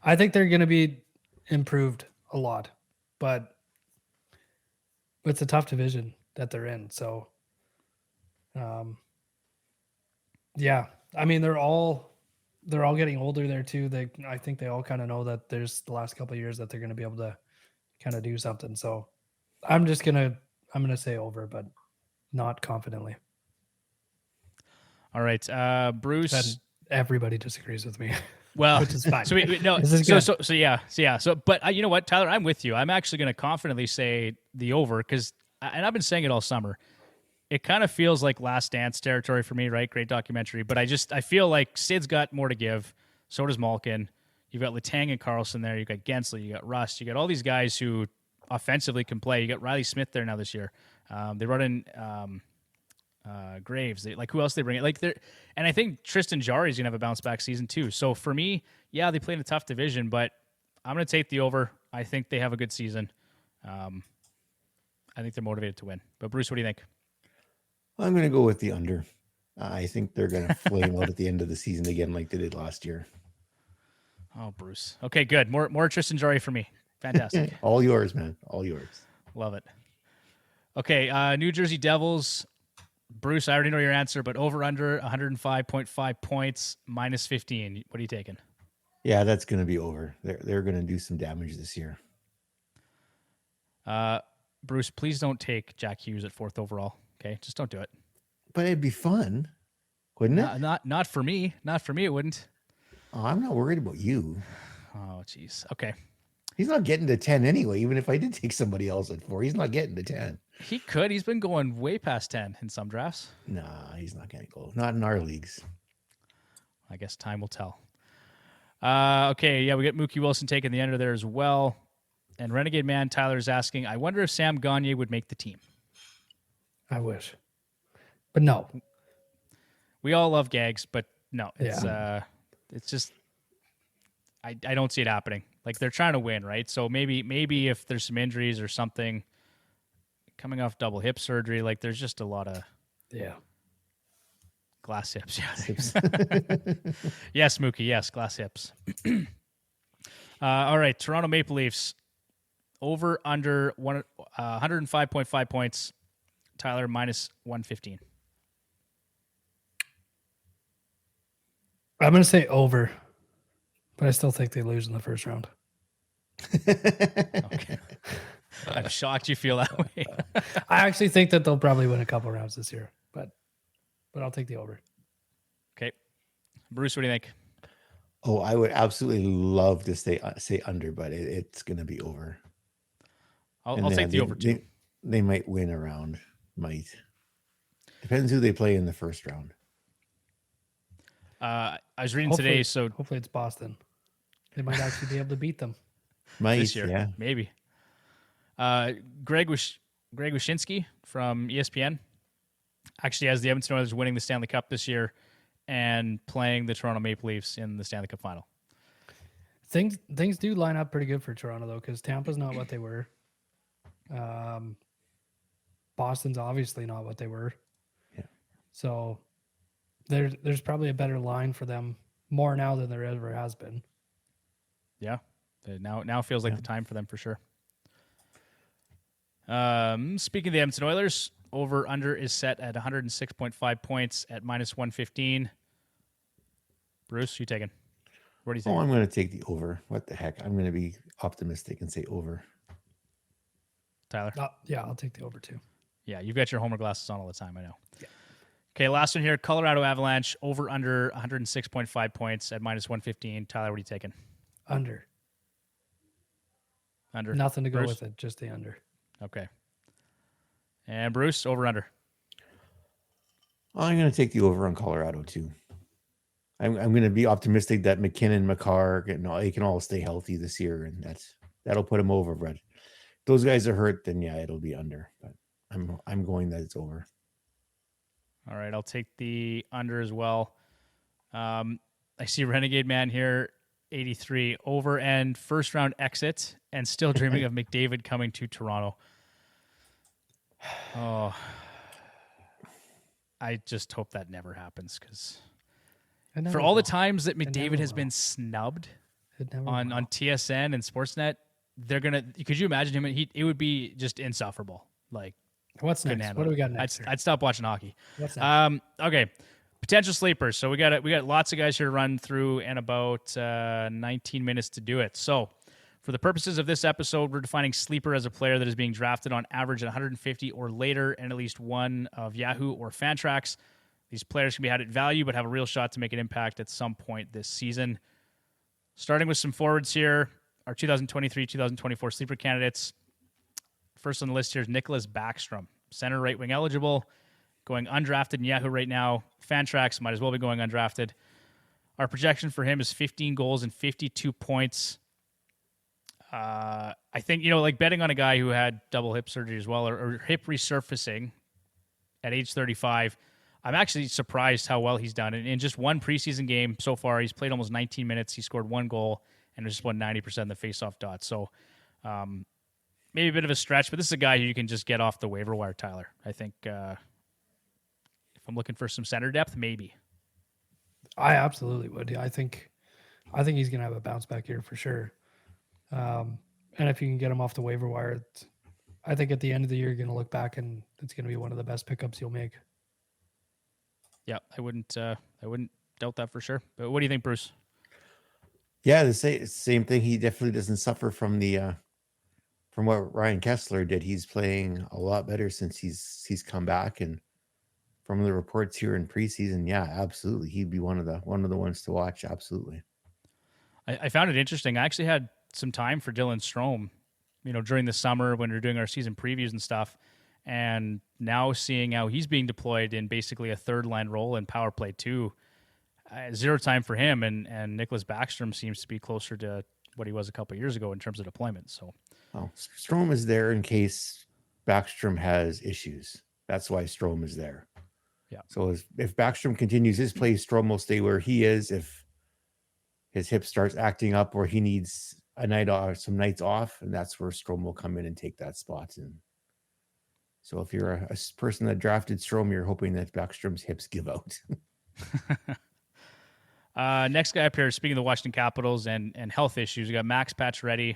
I think they're going to be improved a lot, but it's a tough division that they're in. So, yeah, I mean, they're all getting older there too. I think they all kind of know that there's the last couple of years that they're going to be able to kind of do something. So I'm going to say over, but not confidently. All right. Bruce. And everybody disagrees with me. Well, which is fine. So but you know what, Tyler, I'm with you. I'm actually going to confidently say the over and I've been saying it all summer. It kind of feels like Last Dance territory for me, right? Great documentary. But I feel like Sid's got more to give. So does Malkin. You've got Letang and Carlson there. You've got Gensley. You got Rust. You got all these guys who offensively can play. You got Riley Smith there now this year. They brought in Graves. Who else they bring in? And I think Tristan Jarry's going to have a bounce back season too. So for me, yeah, they play in a tough division, but I'm going to take the over. I think they have a good season. I think they're motivated to win. But Bruce, what do you think? I'm going to go with the under. I think they're going to flame out at the end of the season again like they did last year. Oh, Bruce. Okay, good. More Tristan Jarry for me. Fantastic. All yours, man. All yours. Love it. Okay, New Jersey Devils. Bruce, I already know your answer, but over/under 105.5 points, minus 15. What are you taking? Yeah, that's going to be over. They're going to do some damage this year. Bruce, please don't take Jack Hughes at 4th overall. Okay, just don't do it. But it'd be fun, wouldn't it? Not for me. Not for me. It wouldn't. Oh, I'm not worried about you. Oh, jeez. Okay. He's not getting to 10 anyway. Even if I did take somebody else at 4, he's not getting to 10. He could. He's been going way past 10 in some drafts. Nah, he's not going to go. Not in our leagues. I guess time will tell. Okay, yeah, we get Mookie Wilson taking the under there as well. And Renegade Man Tyler is asking, I wonder if Sam Gagner would make the team. I wish. But no. We all love Gags, but No, it's just I don't see it happening. Like they're trying to win, right? So maybe if there's some injuries or something coming off double hip surgery, like there's just a lot of glass hips. Yes, Mookie. Yes, glass hips. All right, Toronto Maple Leafs over under 105.5 points. Tyler minus 115. I'm going to say over, but I still think they lose in the first round. Okay. I'm shocked you feel that way. I actually think that they'll probably win a couple rounds this year, but I'll take the over. Okay. Bruce, what do you think? Oh, I would absolutely love to say under, but it's going to be over. I'll take the over too. They might win a round. Might. Depends who they play in the first round. I was reading today, so hopefully it's Boston. They might actually be able to beat them this year. Yeah, maybe. Greg Wyshynski from ESPN actually has the Edmonton Oilers winning the Stanley Cup this year and playing the Toronto Maple Leafs in the Stanley Cup final. Things do line up pretty good for Toronto though, because Tampa's not what they were. Boston's obviously not what they were. Yeah. So there's probably a better line for them more now than there ever has been. Yeah. Now feels like the time for them for sure. Speaking of the Edmonton Oilers, over under is set at 106.5 points at minus 115. Bruce, you taking? What do you think? Oh, I'm going to take the over. What the heck? I'm going to be optimistic and say over. Tyler? Yeah, I'll take the over too. Yeah, you've got your Homer glasses on all the time, I know. Yeah. Okay, last one here. Colorado Avalanche, over under 106.5 points at minus 115. Tyler, what are you taking? Under. Nothing to go with it, just the under. Okay. And Bruce, over under. I'm going to take the over on Colorado too. I'm going to be optimistic that McKinnon, Makar, they can all stay healthy this year, and that'll put them over. But if those guys are hurt, then yeah, it'll be under. But I'm going that it's over. All right, I'll take the under as well. I see Renegade Man here, 83 over and first round exit, and still dreaming of McDavid coming to Toronto. Oh, I just hope that never happens because for all the times that McDavid has been snubbed on TSN and Sportsnet, they're gonna. Could you imagine him? It would be just insufferable. Like, what's next? What do we got next? I'd stop watching hockey. What's next? Okay, potential sleepers. So we got lots of guys here to run through and about 19 minutes to do it. So for the purposes of this episode, we're defining sleeper as a player that is being drafted on average at 150 or later and at least one of Yahoo or Fantrax. These players can be added value but have a real shot to make an impact at some point this season. Starting with some forwards here, our 2023-2024 sleeper candidates. First on the list here is Nicholas Backstrom, center right wing eligible, going undrafted in Yahoo right now. Fantrax might as well be going undrafted. Our projection for him is 15 goals and 52 points. I think, like betting on a guy who had double hip surgery as well or hip resurfacing at age 35, I'm actually surprised how well he's done. In just one preseason game so far, he's played almost 19 minutes. He scored one goal and just won 90% of the faceoff dots. So maybe a bit of a stretch, but this is a guy who you can just get off the waiver wire, Tyler. I think if I'm looking for some center depth, maybe. I absolutely would. I think he's going to have a bounce back here for sure. And if you can get him off the waiver wire, I think at the end of the year, you're going to look back and it's going to be one of the best pickups you'll make. Yeah, I wouldn't doubt that for sure. But what do you think, Bruce? Yeah, the same thing. He definitely doesn't suffer from from what Ryan Kessler did. He's playing a lot better since he's come back, and from the reports here in preseason, yeah, absolutely, he'd be one of the ones to watch. Absolutely. I found it interesting. I actually had some time for Dylan Strome, during the summer when we were doing our season previews and stuff, and now seeing how he's being deployed in basically a third line role in power play 2. Zero time for him, and Nicholas Backstrom seems to be closer to what he was a couple of years ago in terms of deployment. So, Strome is there in case Backstrom has issues. That's why Strome is there. Yeah. So if Backstrom continues his play, Strome will stay where he is. If his hip starts acting up or he needs a night off, some nights off, and that's where Strome will come in and take that spot. And so if you're a person that drafted Strome, you're hoping that Backstrom's hips give out. Next guy up here, speaking of the Washington Capitals and health issues, we got Max Pacioretty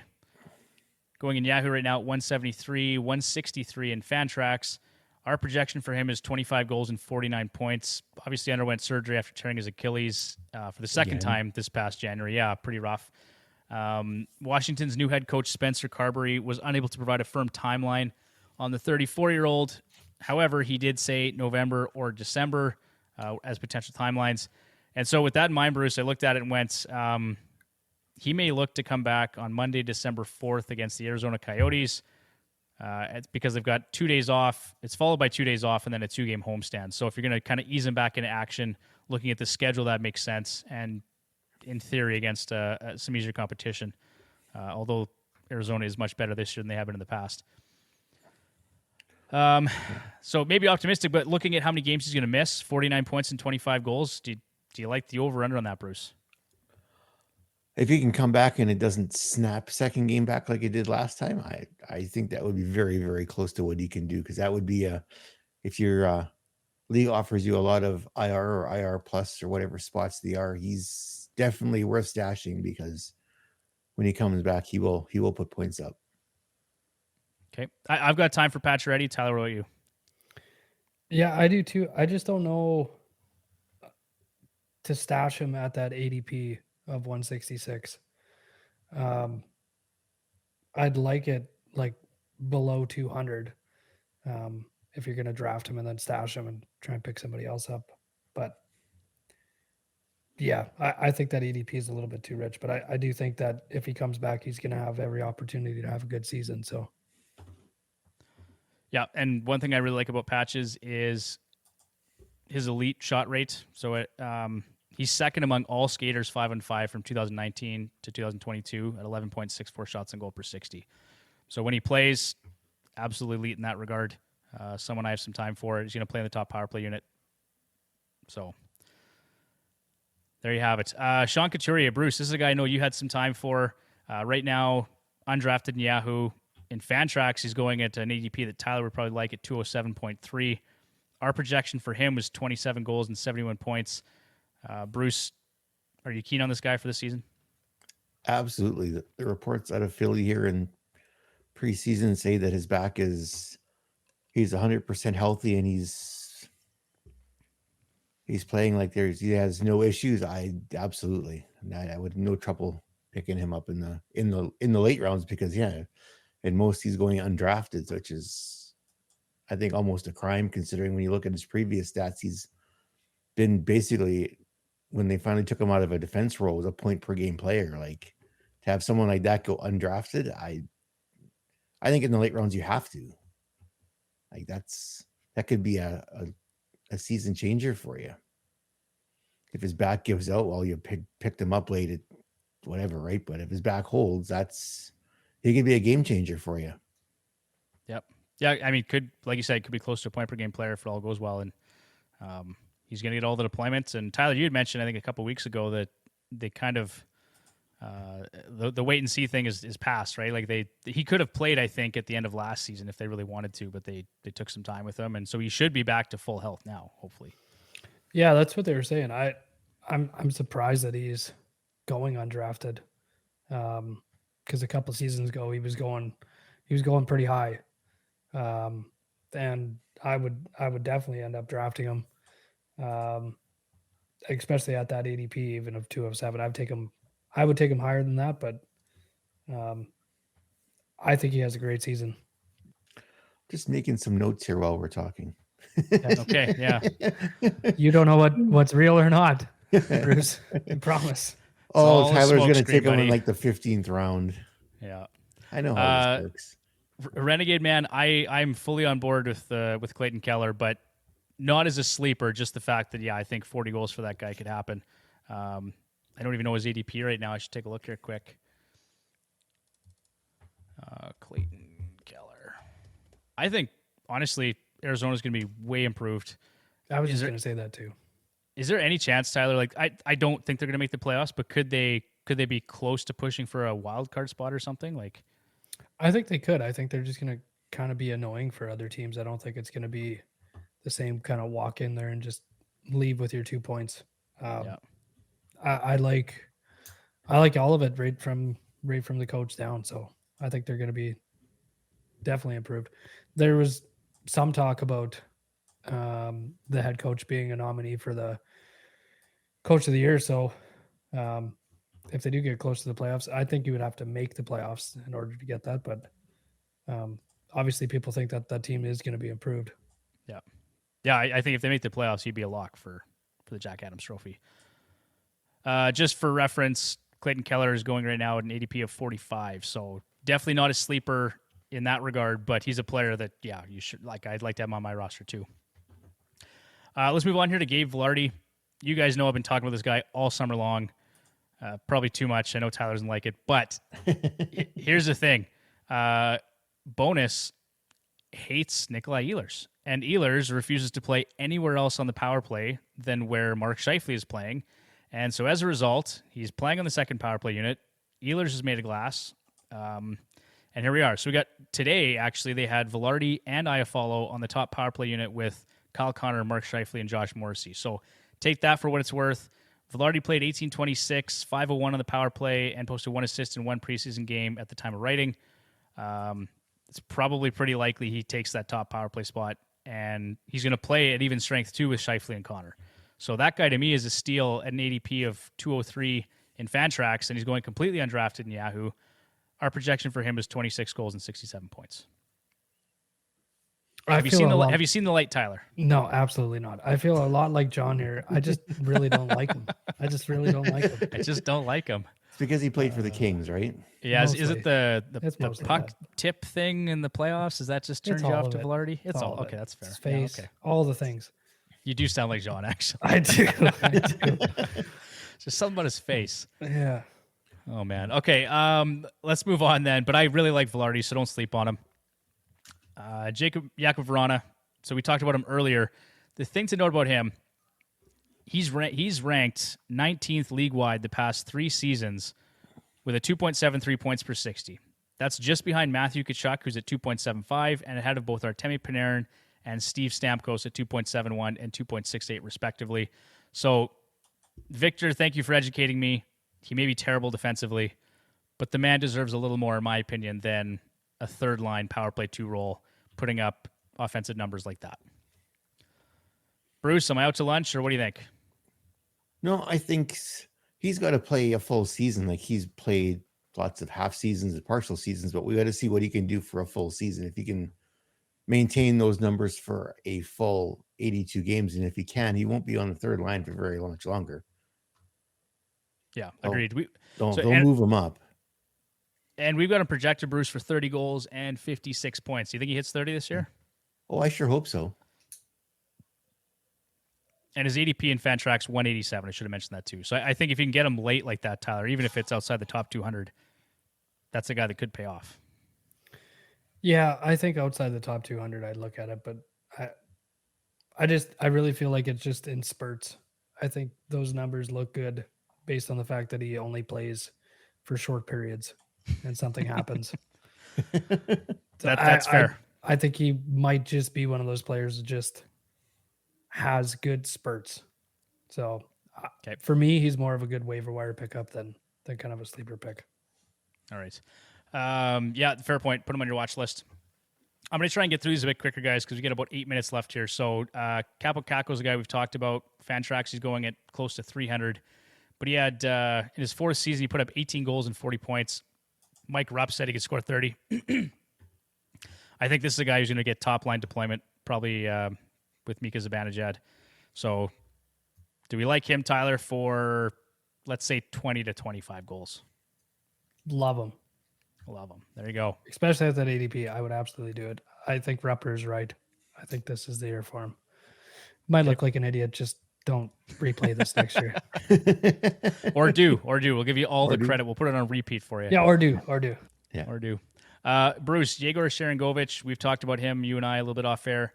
going in Yahoo right now at 173, 163 in Fantrax. Our projection for him is 25 goals and 49 points. Obviously underwent surgery after tearing his Achilles for the second time this past January. Yeah, pretty rough. Washington's new head coach, Spencer Carberry, was unable to provide a firm timeline on the 34-year-old. However, he did say November or December as potential timelines. And so with that in mind, Bruce, I looked at it and went, he may look to come back on Monday, December 4th against the Arizona Coyotes. It's because they've got 2 days off. It's followed by 2 days off and then a 2-game homestand. So if you're going to kind of ease him back into action, looking at the schedule, that makes sense. And in theory, against some easier competition, although Arizona is much better this year than they have been in the past. So maybe optimistic, but looking at how many games he's going to miss, 49 points and 25 goals, do you like the over-under on that, Bruce? If he can come back and it doesn't snap second game back like it did last time, I think that would be very, very close to what he can do, because that would be if your league offers you a lot of IR or IR plus or whatever spots they are, he's definitely worth stashing, because when he comes back, he will put points up. Okay. I've got time for Pacioretty. Tyler, what about you? Yeah, I do too. I just don't know to stash him at that ADP of 166. I'd like it like below 200 if you're going to draft him and then stash him and try and pick somebody else up. But yeah, I think that ADP is a little bit too rich, but I do think that if he comes back, he's going to have every opportunity to have a good season. So yeah, and one thing I really like about Patches is his elite shot rate. So he's second among all skaters 5-on-5 from 2019 to 2022 at 11.64 shots on goal per 60. So when he plays, absolutely elite in that regard. Someone I have some time for. He's going to play in the top power play unit. So there you have it. Sean Couturier, Bruce, this is a guy I know you had some time for. Right now, undrafted in Yahoo. In Fantrax, he's going at an ADP that Tyler would probably like at 207.3. Our projection for him was 27 goals and 71 points. Bruce, are you keen on this guy for the season? Absolutely. The reports out of Philly here in preseason say that his back he's 100% healthy and he's playing like he has no issues. I would have no trouble picking him up in the late rounds, because in most he's going undrafted, which is, I think, almost a crime, considering when you look at his previous stats, he's been basically, when they finally took him out of a defense role, was a point per game player. Like, to have someone like that go undrafted, I think in the late rounds you have to. Like, that could be a season changer for you. If his back gives out while you picked him up late at whatever, right? But if his back holds, he could be a game changer for you. Yep. Yeah, I mean, like you said, could be close to a point per game player if it all goes well. And he's going to get all the deployments. And Tyler, you had mentioned, I think, a couple weeks ago that they kind of the wait and see thing is past, right? Like he could have played, I think, at the end of last season if they really wanted to, but they took some time with him, and so he should be back to full health now, hopefully. yeah, that's what they were saying. I'm surprised that he's going undrafted, because a couple seasons ago he was going pretty high, and I would definitely end up drafting him, especially at that ADP, even of 207. I would take him higher than that, but I think he has a great season. Just making some notes here while we're talking. Okay, yeah. You don't know what's real or not, Bruce. I promise. Oh, Tyler's going to take him in like the 15th round. Yeah. I know how this works. Renegade Man, I'm fully on board with Clayton Keller, but not as a sleeper, just the fact that, I think 40 goals for that guy could happen. I don't even know his ADP right now. I should take a look here quick. Clayton Keller. I think, honestly, Arizona's going to be way improved. I was just going to say that too. Is there any chance, Tyler? Like, I don't think they're going to make the playoffs, but could they be close to pushing for a wild card spot or something? Like, I think they could. I think they're just going to kind of be annoying for other teams. I don't think it's going to be the same kind of walk in there and just leave with your 2 points. I like all of it right from the coach down. So I think they're going to be definitely improved. There was some talk about the head coach being a nominee for the coach of the year. So if they do get close to the playoffs, I think you would have to make the playoffs in order to get that. But obviously people think that team is going to be improved. Yeah. Yeah, I think if they make the playoffs, he'd be a lock for the Jack Adams Trophy. Just for reference, Clayton Keller is going right now at an ADP of 45, so definitely not a sleeper in that regard, but he's a player that, yeah, you should I'd like to have him on my roster too. Let's move on here to Gabe Vilardi. You guys know I've been talking about this guy all summer long. Probably too much. I know Tyler doesn't like it, but here's the thing. Bonus hates Nikolai Ehlers, and Ehlers refuses to play anywhere else on the power play than where Mark Scheifele is playing. And so as a result, he's playing on the second power play unit. Ehlers is made of glass. And here we are. So we got today, actually, they had Vilardi and Iafallo on the top power play unit with Kyle Connor, Mark Scheifele, and Josh Morrissey. So take that for what it's worth. Vilardi played 18-26, 501 on the power play, and posted 1 assist in 1 preseason game at the time of writing. It's probably pretty likely he takes that top power play spot, and he's going to play at even strength too with Scheifele and Connor. So that guy to me is a steal at an ADP of 203 in Fantrax, and he's going completely undrafted in Yahoo. Our projection for him is 26 goals and 67 points. Have you seen the light, Tyler? No, absolutely not. I feel a lot like John here. I just really don't like him. I just don't like him. It's because he played for the Kings, right? Yeah. Is it the puck tip thing in the playoffs? Does that just turn you off to Vilardi? It's all okay. That's fair. His face, yeah, okay. All the things. You do sound like John, actually. I do. Just something about his face. Yeah. Oh, man. Okay, let's move on then. But I really like Vilardi, so don't sleep on him. Jakob Vrana. So we talked about him earlier. The thing to note about him, he's ranked 19th league-wide the past 3 seasons with a 2.73 points per 60. That's just behind Matthew Tkachuk, who's at 2.75, and ahead of both Artemi Panarin and Steve Stamkos at 2.71 and 2.68, respectively. So, Victor, thank you for educating me. He may be terrible defensively, but the man deserves a little more, in my opinion, than a third-line power play 2 role, putting up offensive numbers like that. Bruce, am I out to lunch, or what do you think? No, I think he's got to play a full season. Like, he's played lots of half seasons and partial seasons, but we got to see what he can do for a full season. If he can maintain those numbers for a full 82 games, and if he can, he won't be on the third line for very much longer. Yeah, agreed. Don't move him up. And we've got him projected, Bruce, for 30 goals and 56 points. Do you think he hits 30 this year? Oh, I sure hope so. And his ADP in Fantrax 187. I should have mentioned that too. So I think if you can get him late like that, Tyler, even if it's outside the top 200, that's a guy that could pay off. Yeah, I think outside the top 200, I'd look at it, but I really feel like it's just in spurts. I think those numbers look good based on the fact that he only plays for short periods and something happens. That's fair. I think he might just be one of those players that just has good spurts. So for me, he's more of a good waiver wire pickup than kind of a sleeper pick. All right. Yeah, fair point. Put him on your watch list. I'm going to try and get through these a bit quicker, guys, because we got about 8 minutes left here. So Capo Caco is a guy we've talked about. Fantrax, he's going at close to 300. But he had, in his 4th season, he put up 18 goals and 40 points. Mike Rupp said he could score 30. I think this is a guy who's going to get top-line deployment, probably with Mika Zibanejad. So do we like him, Tyler, for, let's say, 20 to 25 goals? Love him. There you go. Especially at that ADP, I would absolutely do it. I think Rupper is right. I think this is the year for him. Might look like an idiot. Just don't replay this next year. Or do. We'll give you all the credit. We'll put it on repeat for you. Yeah, or do. Yeah. Or do. Bruce, Yegor Sharangovich, we've talked about him, you and I, a little bit off air.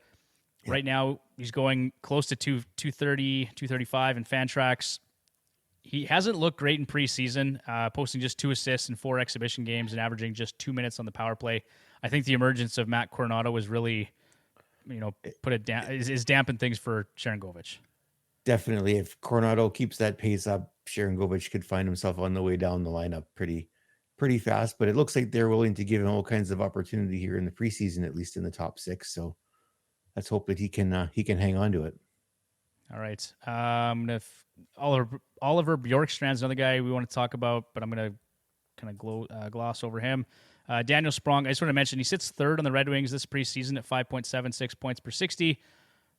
Right now, he's going close to 230, 235 in Fantrax. He hasn't looked great in preseason, posting just 2 assists in 4 exhibition games and averaging just 2 minutes on the power play. I think the emergence of Matt Coronato was really, is dampened things for Sharangovich. Definitely. If Coronato keeps that pace up, Sharangovich could find himself on the way down the lineup pretty fast. But it looks like they're willing to give him all kinds of opportunity here in the preseason, at least in the top 6. So let's hope that he can hang on to it. All right. If Oliver Bjorkstrand's another guy we want to talk about, but I'm going to kind of gloss over him. Daniel Sprong, I just want to mention, he sits third on the Red Wings this preseason at 5.76 points per 60.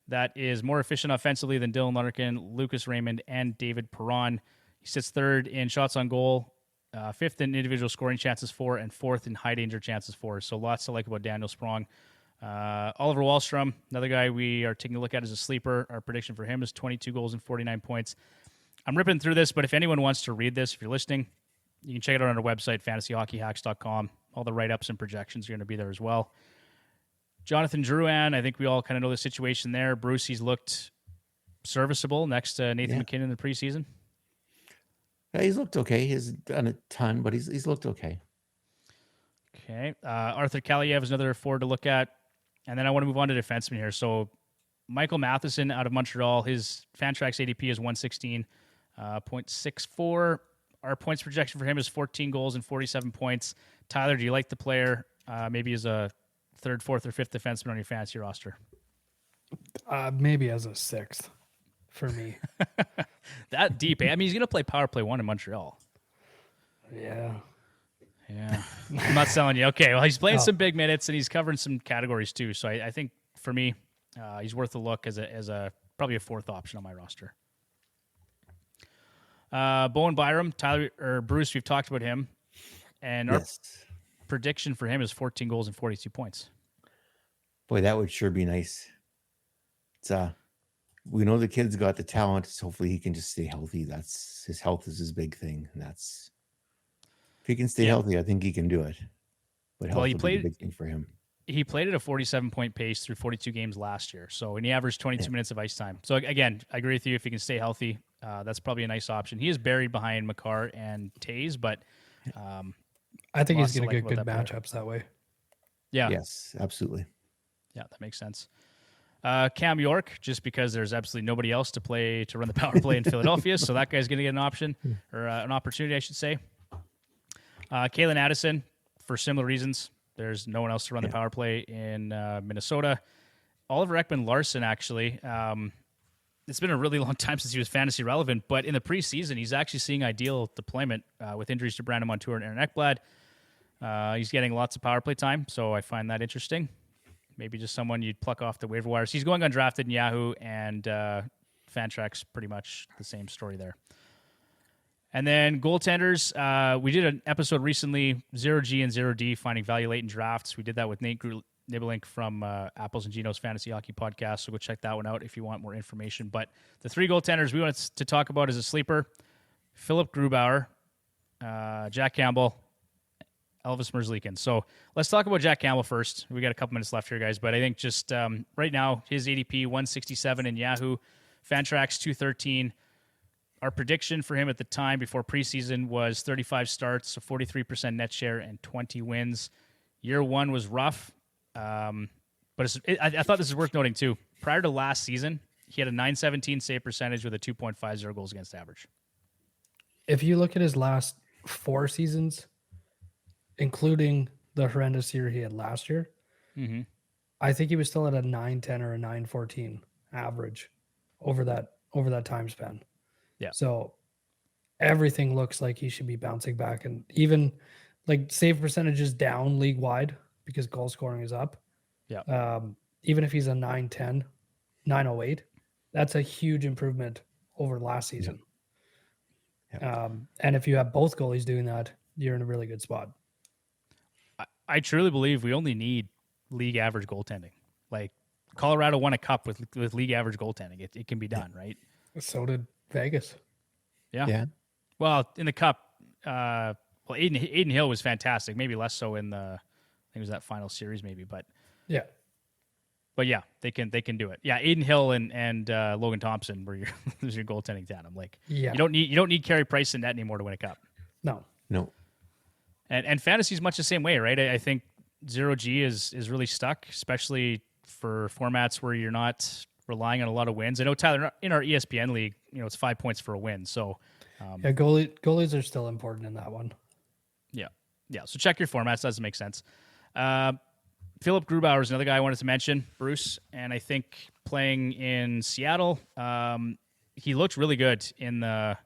That is more efficient offensively than Dylan Larkin, Lucas Raymond, and David Perron. He sits third in shots on goal, fifth in individual scoring chances for, and fourth in high danger chances for. So lots to like about Daniel Sprong. Oliver Wahlstrom, another guy we are taking a look at as a sleeper. Our prediction for him is 22 goals and 49 points. I'm ripping through this, but if anyone wants to read this, if you're listening, you can check it out on our website, fantasyhockeyhacks.com. All the write-ups and projections are going to be there as well. Jonathan Drouin, I think we all kind of know the situation there. Bruce, he's looked serviceable next to Nathan McKinnon in the preseason. Yeah, he's looked okay. He's done a ton, but he's looked okay. Okay. Arthur Kaliev is another forward to look at. And then I want to move on to defenseman here. So Michael Matheson out of Montreal, his Fantrax ADP is 116.64. Our points projection for him is 14 goals and 47 points. Tyler, do you like the player maybe as a third, fourth, or fifth defenseman on your fantasy roster? Maybe as a sixth for me. That deep, eh? I mean, he's going to play power play 1 in Montreal. Yeah. I'm not selling you. Okay, well, he's playing some big minutes, and he's covering some categories too. So I think for me, he's worth a look as a probably a fourth option on my roster. Bowen Byram, Tyler or Bruce, we've talked about him, and our prediction for him is 14 goals and 42 points. Boy, that would sure be nice. It's we know the kid's got the talent, so hopefully he can just stay healthy. That's his health is his big thing, and that's if he can stay healthy, I think he can do it. But health will be a big thing for him. He played at a 47-point pace through 42 games last year, and he averaged 22 minutes of ice time. So again, I agree with you. If he can stay healthy, that's probably a nice option. He is buried behind Makar and Taze, but I think he's going to get good matchups that way. Yeah. Yes, absolutely. Yeah, that makes sense. Cam York, just because there's absolutely nobody else to run the power play in Philadelphia, so that guy's going to get an option or an opportunity, I should say. Kalen Addison, for similar reasons. There's no one else to run the power play in Minnesota. Oliver Ekman-Larsson, actually, it's been a really long time since he was fantasy relevant, but in the preseason, he's actually seeing ideal deployment with injuries to Brandon Montour and Aaron Ekblad. He's getting lots of power play time, so I find that interesting. Maybe just someone you'd pluck off the waiver wires. He's going undrafted in Yahoo, and Fantrax, pretty much the same story there. And then goaltenders, we did an episode recently, 0G and 0D, finding value late in drafts. We did that with Nate Nibelink from Apples and Geno's Fantasy Hockey Podcast, so go check that one out if you want more information. But the 3 goaltenders we wanted to talk about as a sleeper, Philip Grubauer, Jack Campbell, Elvis Merzlikins. So let's talk about Jack Campbell first. We got a couple minutes left here, guys, but I think just right now, his ADP 167 in Yahoo, Fantrax 213. Our prediction for him at the time before preseason was 35 starts, a 43% net share, and 20 wins. Year 1 was rough, but I thought this is worth noting too. Prior to last season, he had a .917 save percentage with a 2.50 goals against average. If you look at his last 4 seasons, including the horrendous year he had last year, I think he was still at a 910 or a 914 average over that time span. Yeah. So everything looks like he should be bouncing back, and even like save percentage is down league wide because goal scoring is up. Yeah. Even if he's a 910, 908, that's a huge improvement over last season. Yeah. And if you have both goalies doing that, you're in a really good spot. I truly believe we only need league average goaltending. Like Colorado won a cup with league average goaltending. It can be done, right? So did Vegas. Yeah. Well, in the cup, Aiden Hill was fantastic. Maybe less so in the, I think it was that final series, maybe. But yeah, But yeah, they can do it. Yeah, Aiden Hill and Logan Thompson were your there's your goaltending tandem. Like you don't need Carey Price in net anymore to win a cup. No. And fantasy is much the same way, right? I think 0G is really stuck, especially for formats where you're not relying on a lot of wins. I know, Tyler, in our ESPN league, it's 5 points for a win. So goalies are still important in that one. Yeah. So check your formats. Doesn't make sense. Philip Grubauer is another guy I wanted to mention, Bruce, and I think playing in Seattle, he looked really good in the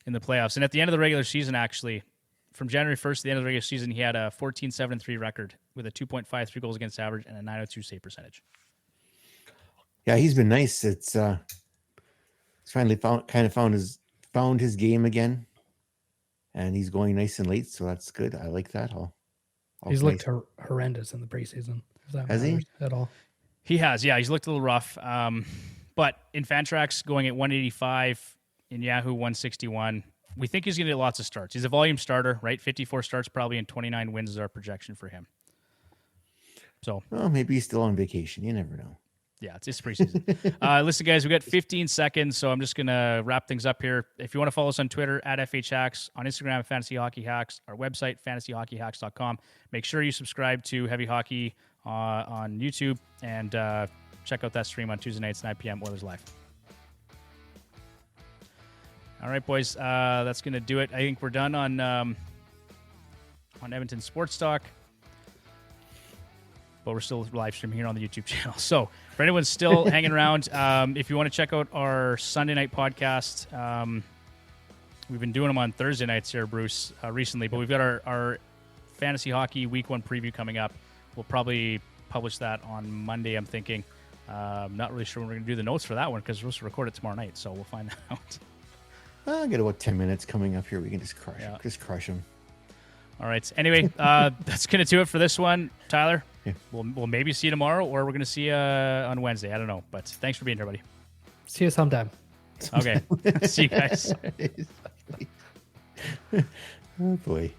playoffs. And at the end of the regular season, actually, from January 1st to the end of the regular season, he had a 14-7-3 record with a 2.53 goals against average and a .902 save percentage. Yeah, he's been nice. It's he's finally found his game again, and he's going nice and late, so that's good. I like that. He's looked horrendous in the preseason. Has he at all? He has. Yeah, he's looked a little rough. But in Fantrax, going at 185, in Yahoo 161. We think he's going to get lots of starts. He's a volume starter, right? 54 starts probably, and 29 wins is our projection for him. So, well, maybe he's still on vacation. You never know. Yeah, it's preseason. Listen, guys, we got 15 seconds, so I'm just going to wrap things up here. If you want to follow us on Twitter, at FHHacks, on Instagram, at Fantasy Hockey Hacks, our website, fantasyhockeyhacks.com. Make sure you subscribe to Heavy Hockey on YouTube, and check out that stream on Tuesday nights, 9 p.m., Oilers Live. All right, boys, that's going to do it. I think we're done on Edmonton Sports Talk. But we're still live streaming here on the YouTube channel. So for anyone still hanging around, if you want to check out our Sunday night podcast, we've been doing them on Thursday nights here, Bruce, recently. But we've got our Fantasy Hockey Week 1 preview coming up. We'll probably publish that on Monday, I'm thinking. Not really sure when we're going to do the notes for that one because we're supposed to record it tomorrow night. So we'll find that out. I'll get about 10 minutes coming up here. We can just crush them. All right. Anyway, that's going to do it for this one. Tyler, yeah. We'll maybe see you tomorrow, or we're going to see you on Wednesday. I don't know. But thanks for being here, buddy. See you sometime. Okay. See you guys. Oh, boy.